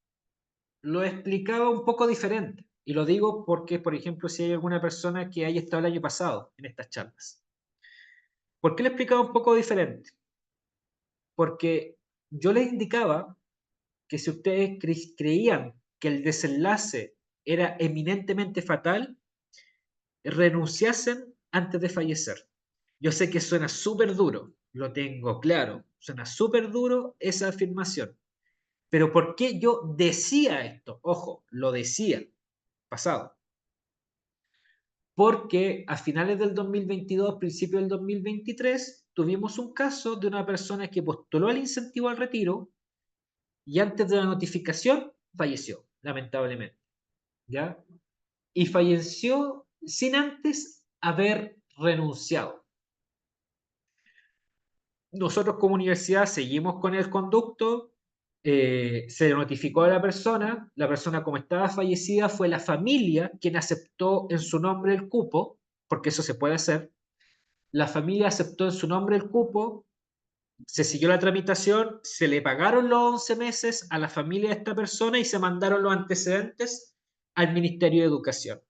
lo explicaba un poco diferente. Y lo digo porque, por ejemplo, si hay alguna persona que haya estado el año pasado en estas charlas. ¿Por qué lo explicaba un poco diferente? Porque yo les indicaba que si ustedes creían que el desenlace era eminentemente fatal, renunciasen antes de fallecer. Yo sé que suena súper duro, lo tengo claro, suena súper duro esa afirmación. Pero ¿por qué yo decía esto? Ojo, lo decía, pasado. Porque a finales del 2022, principios del 2023, tuvimos un caso de una persona que postuló el incentivo al retiro y antes de la notificación falleció, lamentablemente. ¿Ya? Y falleció sin antes haber renunciado. Nosotros como universidad seguimos con el conducto, se notificó a la persona como estaba fallecida fue la familia quien aceptó en su nombre el cupo, porque eso se puede hacer, la familia aceptó en su nombre el cupo, se siguió la tramitación, se le pagaron los 11 meses a la familia de esta persona y se mandaron los antecedentes al Ministerio de Educación.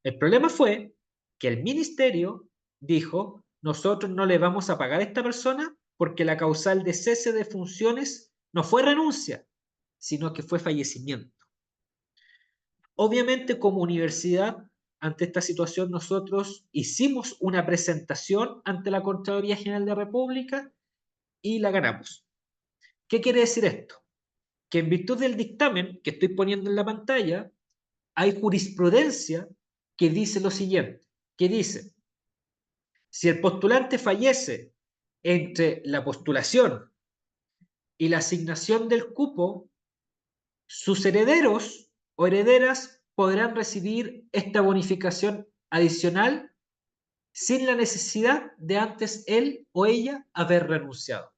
El problema fue que el ministerio dijo, nosotros no le vamos a pagar a esta persona porque la causal de cese de funciones no fue renuncia, sino que fue fallecimiento. Obviamente como universidad ante esta situación nosotros hicimos una presentación ante la Contraloría General de la República y la ganamos. ¿Qué quiere decir esto? Que en virtud del dictamen que estoy poniendo en la pantalla, hay jurisprudencia que dice lo siguiente, que dice, si el postulante fallece entre la postulación y la asignación del cupo, sus herederos o herederas podrán recibir esta bonificación adicional sin la necesidad de antes él o ella haber renunciado.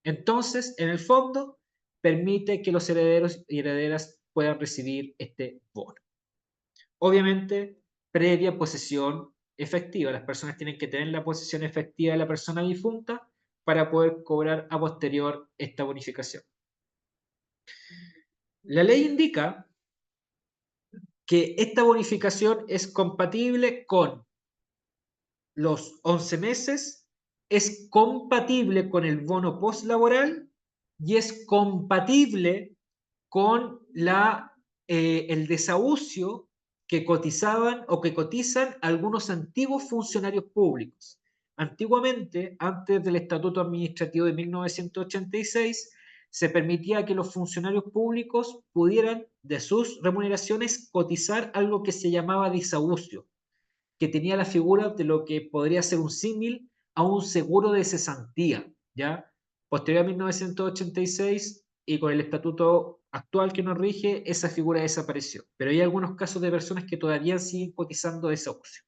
Entonces, en el fondo, permite que los herederos y herederas puedan recibir este bono. Obviamente, previa posesión efectiva. Las personas tienen que tener la posesión efectiva de la persona difunta para poder cobrar a posterior esta bonificación. La ley indica que esta bonificación es compatible con los 11 meses, es compatible con el bono postlaboral y es compatible con el desahucio que cotizaban o que cotizan algunos antiguos funcionarios públicos. Antiguamente, antes del Estatuto Administrativo de 1986, se permitía que los funcionarios públicos pudieran de sus remuneraciones cotizar algo que se llamaba desahucio, que tenía la figura de lo que podría ser un símil a un seguro de cesantía, ¿ya? Posterior a 1986 y con el estatuto actual que nos rige, esa figura desapareció. Pero hay algunos casos de personas que todavía siguen cotizando desahucio.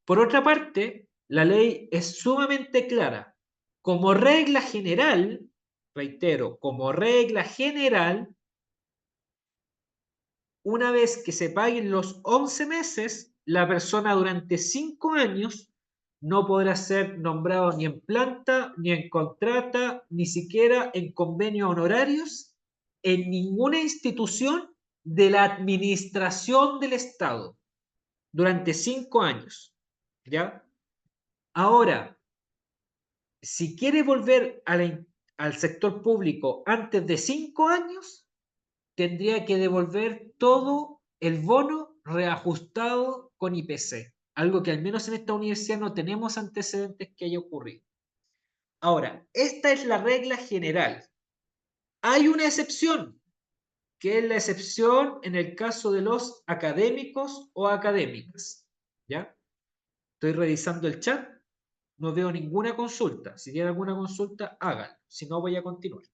Por otra parte, la ley es sumamente clara. Como regla general, reitero, como regla general, una vez que se paguen los 11 meses, la persona durante 5 años no podrá ser nombrado ni en planta, ni en contrata, ni siquiera en convenios honorarios, en ninguna institución de la administración del Estado, durante 5 años. ¿Ya? Ahora, si quiere volver al sector público antes de 5 años, tendría que devolver todo el bono reajustado con IPC, algo que al menos en esta universidad no tenemos antecedentes que haya ocurrido. Ahora, esta es la regla general. Hay una excepción, que es la excepción en el caso de los académicos o académicas. ¿Ya? Estoy revisando el chat, no veo ninguna consulta. Si tiene alguna consulta, háganlo. Si no, voy a continuar.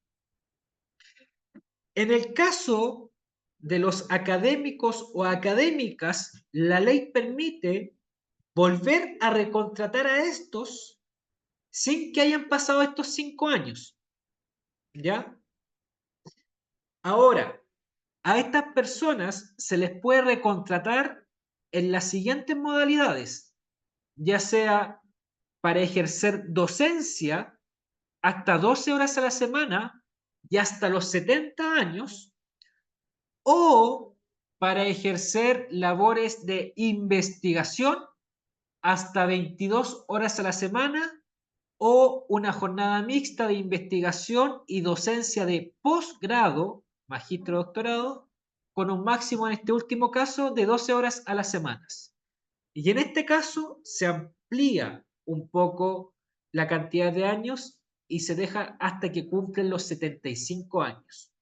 En el caso de los académicos o académicas, la ley permite volver a recontratar a estos sin que hayan pasado estos 5 años. ¿Ya? Ahora, a estas personas se les puede recontratar en las siguientes modalidades, ya sea para ejercer docencia hasta 12 horas a la semana y hasta los 70 años, o para ejercer labores de investigación hasta 22 horas a la semana o una jornada mixta de investigación y docencia de posgrado, magíster doctorado, con un máximo en este último caso de 12 horas a las semanas. Y en este caso se amplía un poco la cantidad de años y se deja hasta que cumplen los 75 años.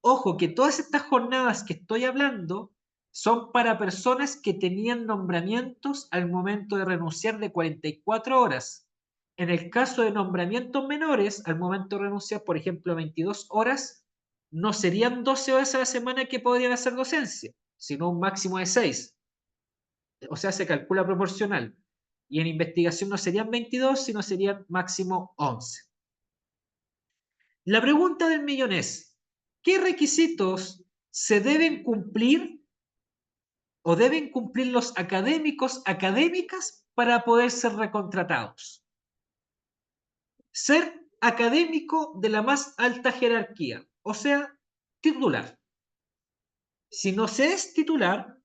Ojo, que todas estas jornadas que estoy hablando son para personas que tenían nombramientos al momento de renunciar de 44 horas. En el caso de nombramientos menores, al momento de renunciar, por ejemplo, 22 horas, no serían 12 horas a la semana que podrían hacer docencia, sino un máximo de 6. O sea, se calcula proporcional. Y en investigación no serían 22, sino serían máximo 11. La pregunta del millón es, ¿qué requisitos se deben cumplir o deben cumplir los académicos, académicas para poder ser recontratados? Ser académico de la más alta jerarquía, o sea, titular. Si no se es titular,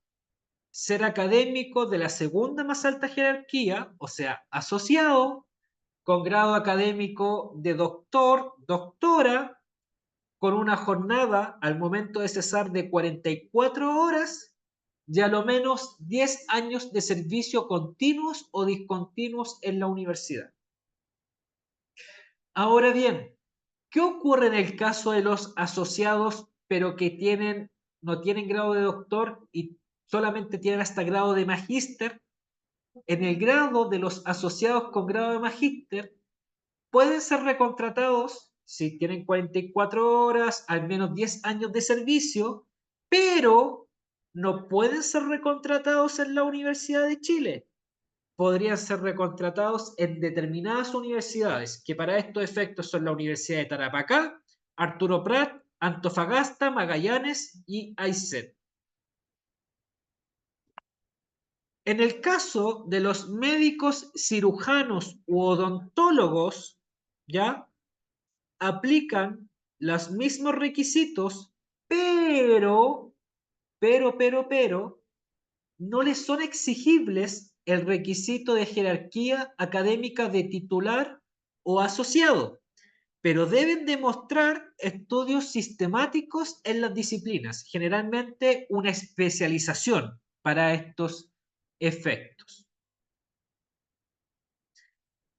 ser académico de la segunda más alta jerarquía, o sea, asociado, con grado académico de doctor, doctora, con una jornada al momento de cesar de 44 horas y a lo menos 10 años de servicio continuos o discontinuos en la universidad. Ahora bien, ¿qué ocurre en el caso de los asociados, pero que no tienen grado de doctor y solamente tienen hasta grado de magíster? En el grado de los asociados con grado de magíster, pueden ser recontratados si tienen 44 horas, al menos 10 años de servicio, pero no pueden ser recontratados en la Universidad de Chile. Podrían ser recontratados en determinadas universidades, que para estos efectos son la Universidad de Tarapacá, Arturo Prat, Antofagasta, Magallanes y Aysén. En el caso de los médicos cirujanos u odontólogos, ¿ya? Aplican los mismos requisitos, pero, no les son exigibles el requisito de jerarquía académica de titular o asociado, pero deben demostrar estudios sistemáticos en las disciplinas, generalmente una especialización para estos efectos.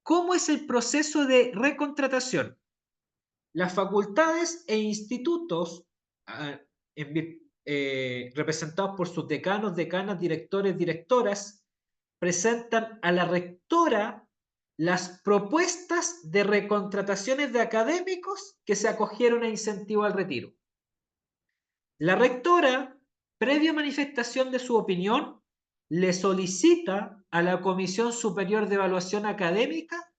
¿Cómo es el proceso de recontratación? Las facultades e institutos, ah, representados por sus decanos, decanas, directores, directoras, presentan a la rectora las propuestas de recontrataciones de académicos que se acogieron a incentivo al retiro. La rectora, previa manifestación de su opinión, le solicita a la Comisión Superior de Evaluación Académica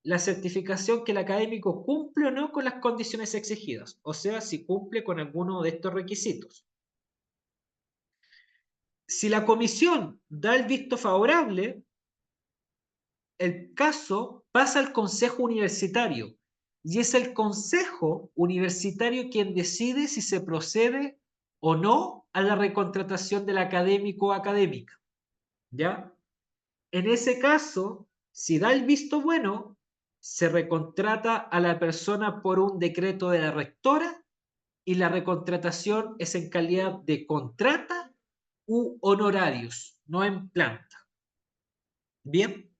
la certificación que el académico cumple o no con las condiciones exigidas, o sea, si cumple con alguno de estos requisitos. Si la comisión da el visto favorable, el caso pasa al consejo universitario y es el consejo universitario quien decide si se procede o no a la recontratación del académico o académica. ¿Ya? En ese caso, si da el visto bueno, se recontrata a la persona por un decreto de la rectora y la recontratación es en calidad de contrata u honorarios, no en planta. Bien,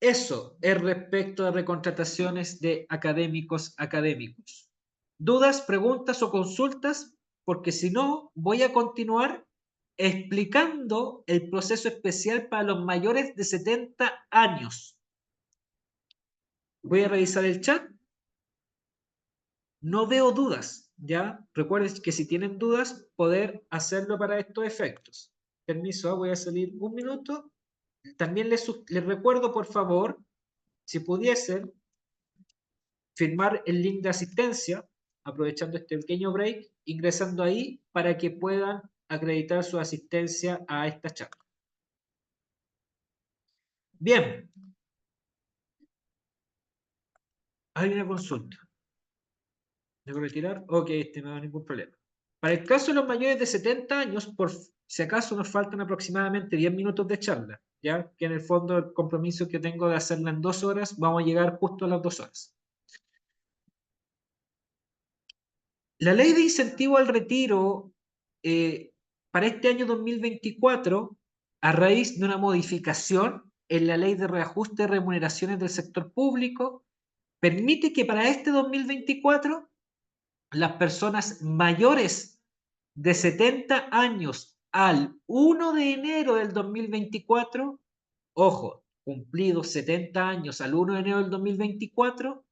eso es respecto a recontrataciones de académicos. ¿Dudas, preguntas o consultas? Porque si no, voy a continuar explicando el proceso especial para los mayores de 70 años. Voy a revisar el chat. No veo dudas, ¿ya? Recuerden que si tienen dudas, poder hacerlo para estos efectos. Permiso, voy a salir un minuto. También les recuerdo, por favor, si pudiesen, firmar el link de asistencia, aprovechando este pequeño break, ingresando ahí para que puedan acreditar su asistencia a esta charla. Bien, hay una consulta. ¿Debo retirar? Ok, no hay ningún problema. Para el caso de los mayores de 70 años, por si acaso nos faltan aproximadamente 10 minutos de charla, ya que en el fondo el compromiso que tengo de hacerla en 2 horas, vamos a llegar justo a las 2 horas. La ley de incentivo al retiro para este año 2024, a raíz de una modificación en la ley de reajuste de remuneraciones del sector público, permite que para este 2024 las personas mayores de 70 años al 1 de enero del 2024, ojo, cumplidos 70 años al 1 de enero del 2024,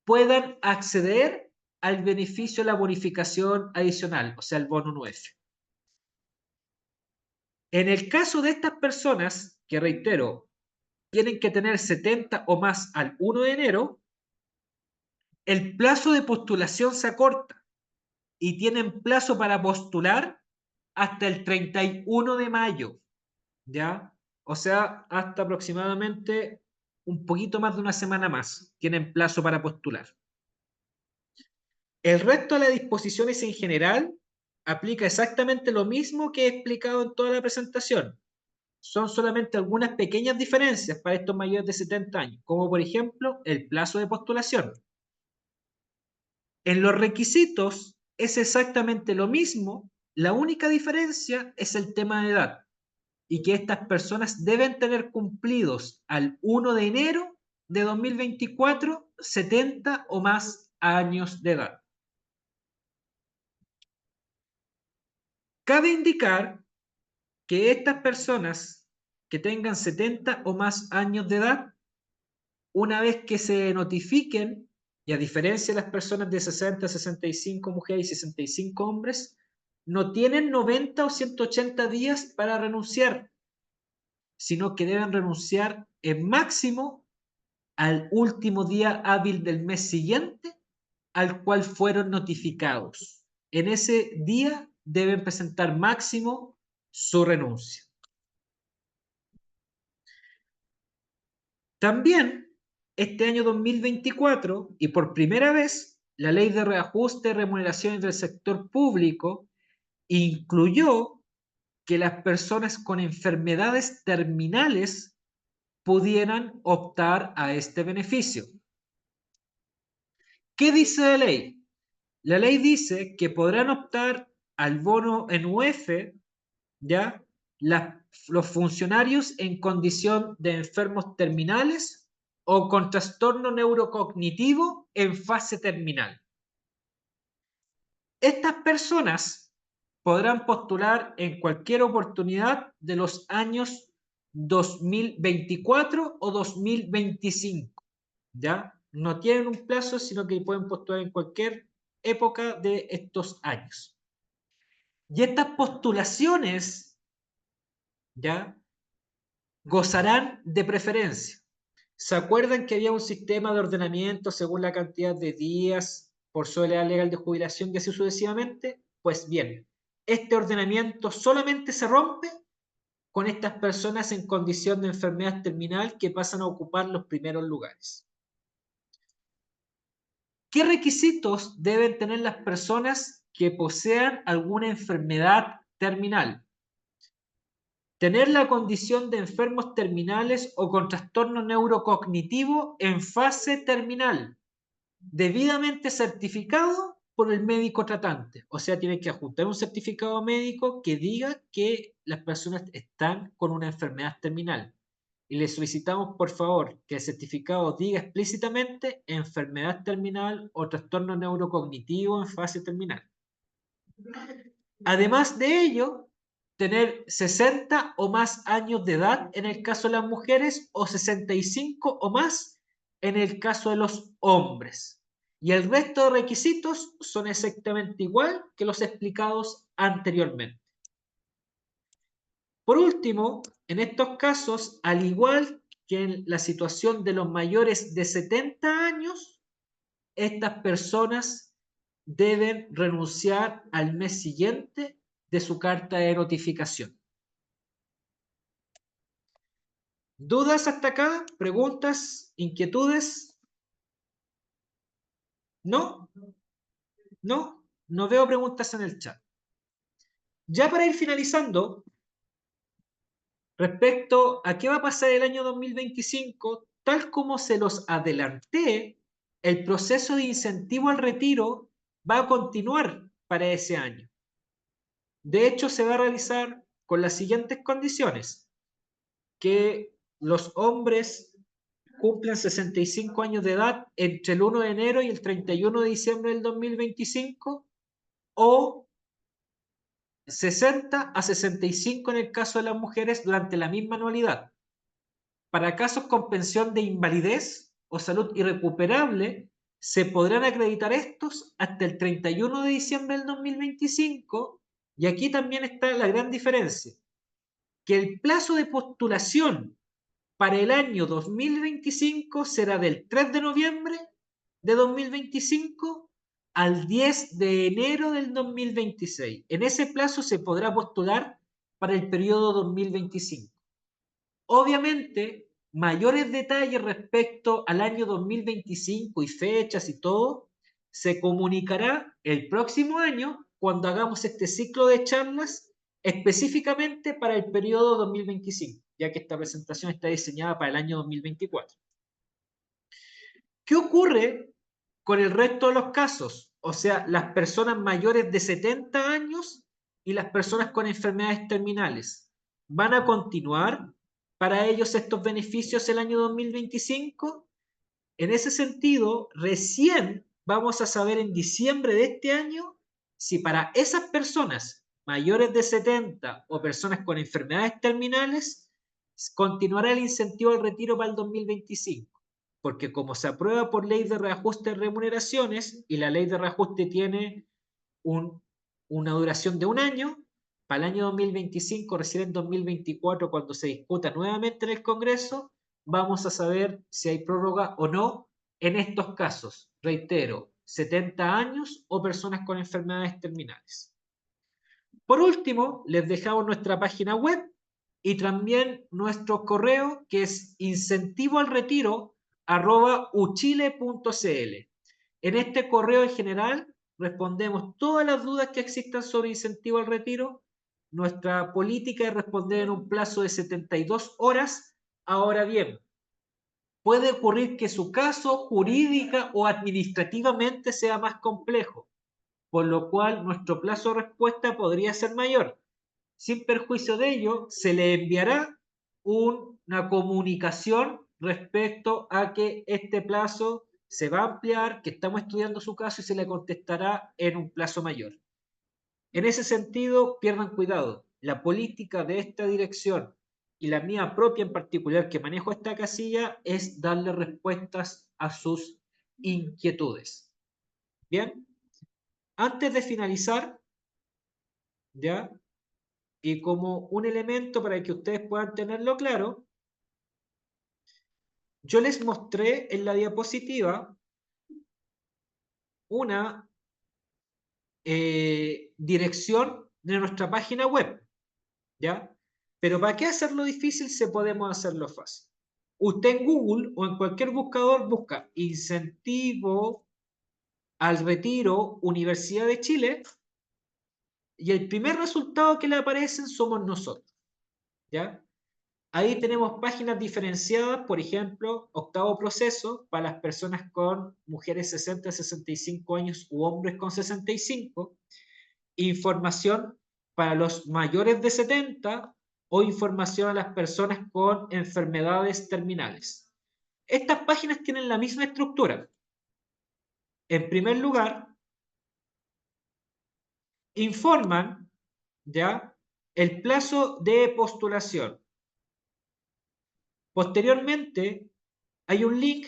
puedan acceder al beneficio de la bonificación adicional, o sea, el bono 9. En el caso de estas personas, que reitero, tienen que tener 70 o más al 1 de enero, el plazo de postulación se acorta y tienen plazo para postular hasta el 31 de mayo, ¿ya? O sea, hasta aproximadamente un poquito más de una semana más tienen plazo para postular. El resto de las disposiciones en general aplica exactamente lo mismo que he explicado en toda la presentación. Son solamente algunas pequeñas diferencias para estos mayores de 70 años, como por ejemplo el plazo de postulación. En los requisitos es exactamente lo mismo La única diferencia es el tema de edad y que estas personas deben tener cumplidos al 1 de enero de 2024 70 o más años de edad. Cabe indicar que estas personas que tengan 70 o más años de edad, una vez que se notifiquen, y a diferencia de las personas de 60 a 65 mujeres y 65 hombres, no tienen 90 o 180 días para renunciar, sino que deben renunciar en máximo al último día hábil del mes siguiente al cual fueron notificados. En ese día deben presentar máximo su renuncia. También, este año 2024, y por primera vez, la ley de reajuste de remuneraciones del sector público incluyó que las personas con enfermedades terminales pudieran optar a este beneficio. ¿Qué dice la ley? La ley dice que podrán optar al bono en UF, ¿ya? Los funcionarios en condición de enfermos terminales o con trastorno neurocognitivo en fase terminal. Estas personas podrán postular en cualquier oportunidad de los años 2024 o 2025, ¿ya? No tienen un plazo, sino que pueden postular en cualquier época de estos años. Y estas postulaciones, ¿ya? Gozarán de preferencia. ¿Se acuerdan que había un sistema de ordenamiento según la cantidad de días por sobre la edad legal de jubilación y así sucesivamente? Pues bien, este ordenamiento solamente se rompe con estas personas en condición de enfermedad terminal que pasan a ocupar los primeros lugares. ¿Qué requisitos deben tener las personas que posean alguna enfermedad terminal? Tener la condición de enfermos terminales o con trastorno neurocognitivo en fase terminal, debidamente certificado por el médico tratante. O sea, tiene que adjuntar un certificado médico que diga que las personas están con una enfermedad terminal. Y le solicitamos, por favor, que el certificado diga explícitamente enfermedad terminal o trastorno neurocognitivo en fase terminal. Además de ello, tener 60 o más años de edad en el caso de las mujeres o 65 o más en el caso de los hombres. Y el resto de requisitos son exactamente igual que los explicados anteriormente. Por último, en estos casos, al igual que en la situación de los mayores de 70 años, estas personas deben renunciar al mes siguiente de su carta de notificación. ¿Dudas hasta acá? ¿Preguntas? ¿Inquietudes? ¿No? ¿No? No veo preguntas en el chat. Ya para ir finalizando, respecto a qué va a pasar el año 2025, tal como se los adelanté, el proceso de incentivo al retiro va a continuar para ese año. De hecho, se va a realizar con las siguientes condiciones: que los hombres cumplan 65 años de edad entre el 1 de enero y el 31 de diciembre del 2025 o 60 a 65 en el caso de las mujeres durante la misma anualidad. Para casos con pensión de invalidez o salud irrecuperable, se podrán acreditar estos hasta el 31 de diciembre del 2025, y aquí también está la gran diferencia, que el plazo de postulación para el año 2025 será del 3 de noviembre de 2025 al 10 de enero del 2026. En ese plazo se podrá postular para el periodo 2025. Obviamente, mayores detalles respecto al año 2025 y fechas y todo, se comunicará el próximo año cuando hagamos este ciclo de charlas específicamente para el periodo 2025, ya que esta presentación está diseñada para el año 2024. ¿Qué ocurre con el resto de los casos? O sea, las personas mayores de 70 años y las personas con enfermedades terminales, ¿van a continuar para ellos estos beneficios el año 2025? En ese sentido, recién vamos a saber en diciembre de este año si para esas personas mayores de 70 o personas con enfermedades terminales continuará el incentivo al retiro para el 2025. Porque como se aprueba por ley de reajuste de remuneraciones y la ley de reajuste tiene una duración de un año, para el año 2025, recién en 2024, cuando se discuta nuevamente en el Congreso, vamos a saber si hay prórroga o no en estos casos. Reitero, 70 años o personas con enfermedades terminales. Por último, les dejamos nuestra página web y también nuestro correo, que es incentivoalretiro@uchile.cl. En este correo en general respondemos todas las dudas que existan sobre incentivo al retiro. Nuestra política es responder en un plazo de 72 horas. Ahora bien, puede ocurrir que su caso jurídica o administrativamente sea más complejo, por lo cual nuestro plazo de respuesta podría ser mayor. Sin perjuicio de ello, se le enviará una comunicación respecto a que este plazo se va a ampliar, que estamos estudiando su caso y se le contestará en un plazo mayor. En ese sentido, pierdan cuidado. La política de esta dirección y la mía propia en particular, que manejo esta casilla, es darle respuestas a sus inquietudes. Bien, antes de finalizar, ya, y como un elemento para que ustedes puedan tenerlo claro, yo les mostré en la diapositiva una dirección de nuestra página web, ¿ya? Pero ¿para qué hacerlo difícil si podemos hacerlo fácil? Usted en Google o en cualquier buscador busca incentivo al retiro Universidad de Chile y el primer resultado que le aparecen somos nosotros, ¿ya? Ahí tenemos páginas diferenciadas, por ejemplo, octavo proceso para las personas con mujeres 60 a 65 años u hombres con 65, información para los mayores de 70 o información a las personas con enfermedades terminales. Estas páginas tienen la misma estructura. En primer lugar, informan ya el plazo de postulación. Posteriormente, hay un link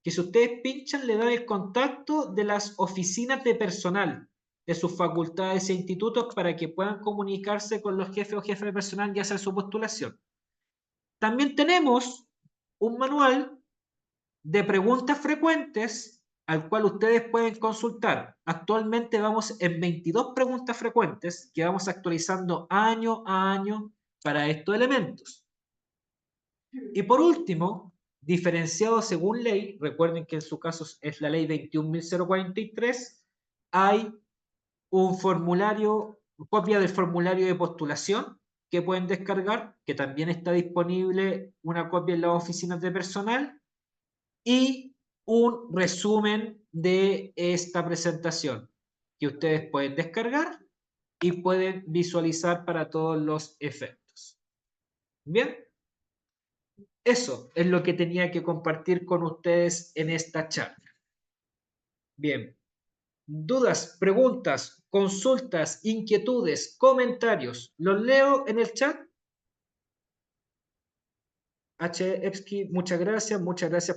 que si ustedes pinchan le dan el contacto de las oficinas de personal de sus facultades e institutos para que puedan comunicarse con los jefes o jefes de personal y hacer su postulación. También tenemos un manual de preguntas frecuentes al cual ustedes pueden consultar. Actualmente vamos en 22 preguntas frecuentes que vamos actualizando año a año para estos elementos. Y por último, diferenciado según ley, recuerden que en su caso es la ley 21.043, hay un formulario, copia del formulario de postulación que pueden descargar, que también está disponible una copia en las oficinas de personal, y un resumen de esta presentación que ustedes pueden descargar y pueden visualizar para todos los efectos. Bien. Eso es lo que tenía que compartir con ustedes en esta charla. Bien, dudas, preguntas, consultas, inquietudes, comentarios, ¿los leo en el chat? Epski, muchas gracias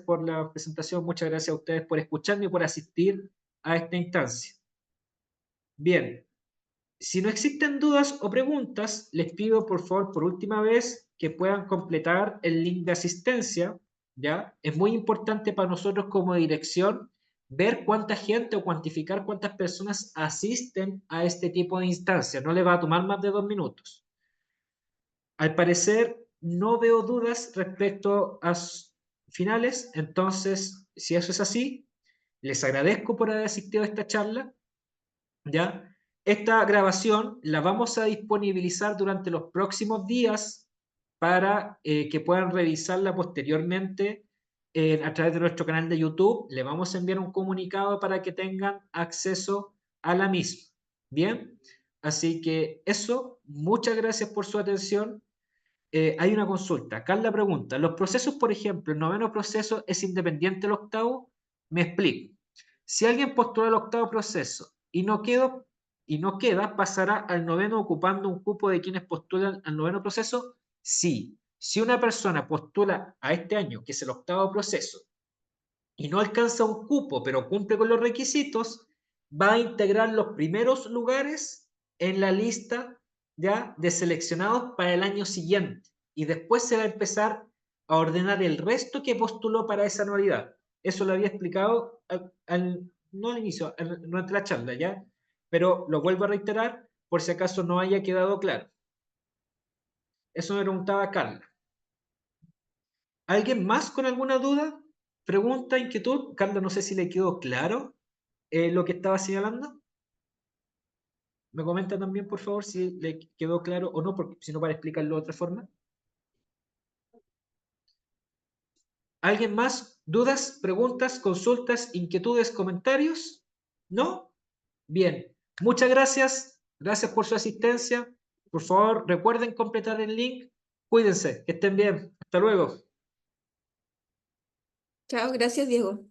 por la presentación, muchas gracias a ustedes por escucharme y por asistir a esta instancia. Bien, si no existen dudas o preguntas, les pido por favor por última vez que puedan completar el link de asistencia, ¿ya? Es muy importante para nosotros como dirección ver cuánta gente o cuantificar cuántas personas asisten a este tipo de instancias. No le va a tomar más de 2 minutos. Al parecer, no veo dudas respecto a finales, entonces, si eso es así, les agradezco por haber asistido a esta charla, ¿ya? Esta grabación la vamos a disponibilizar durante los próximos días para que puedan revisarla posteriormente a través de nuestro canal de YouTube. Le vamos a enviar un comunicado para que tengan acceso a la misma. Bien, Así que eso, muchas gracias por su atención. Hay una consulta. Carla pregunta, ¿los procesos, por ejemplo, el noveno proceso es independiente del octavo? Me explico. Si alguien postula el octavo proceso y no queda, pasará al noveno ocupando un cupo de quienes postulan al noveno proceso. Sí. Si una persona postula a este año, que es el octavo proceso, y no alcanza un cupo, pero cumple con los requisitos, va a integrar los primeros lugares en la lista ya de seleccionados para el año siguiente. Y después se va a empezar a ordenar el resto que postuló para esa anualidad. Eso lo había explicado no al inicio, durante la charla, ¿ya? Pero lo vuelvo a reiterar por si acaso no haya quedado claro. Eso me preguntaba Carla. ¿Alguien más con alguna duda? Pregunta, inquietud. Carla, no sé si le quedó claro lo que estaba señalando. Me comenta también, por favor, si le quedó claro o no, porque si no, para explicarlo de otra forma. ¿Alguien más? ¿Dudas, preguntas, consultas, inquietudes, comentarios? ¿No? Bien. Muchas gracias. Gracias por su asistencia. Por favor, recuerden completar el link. Cuídense, que estén bien. Hasta luego. Chao, gracias, Diego.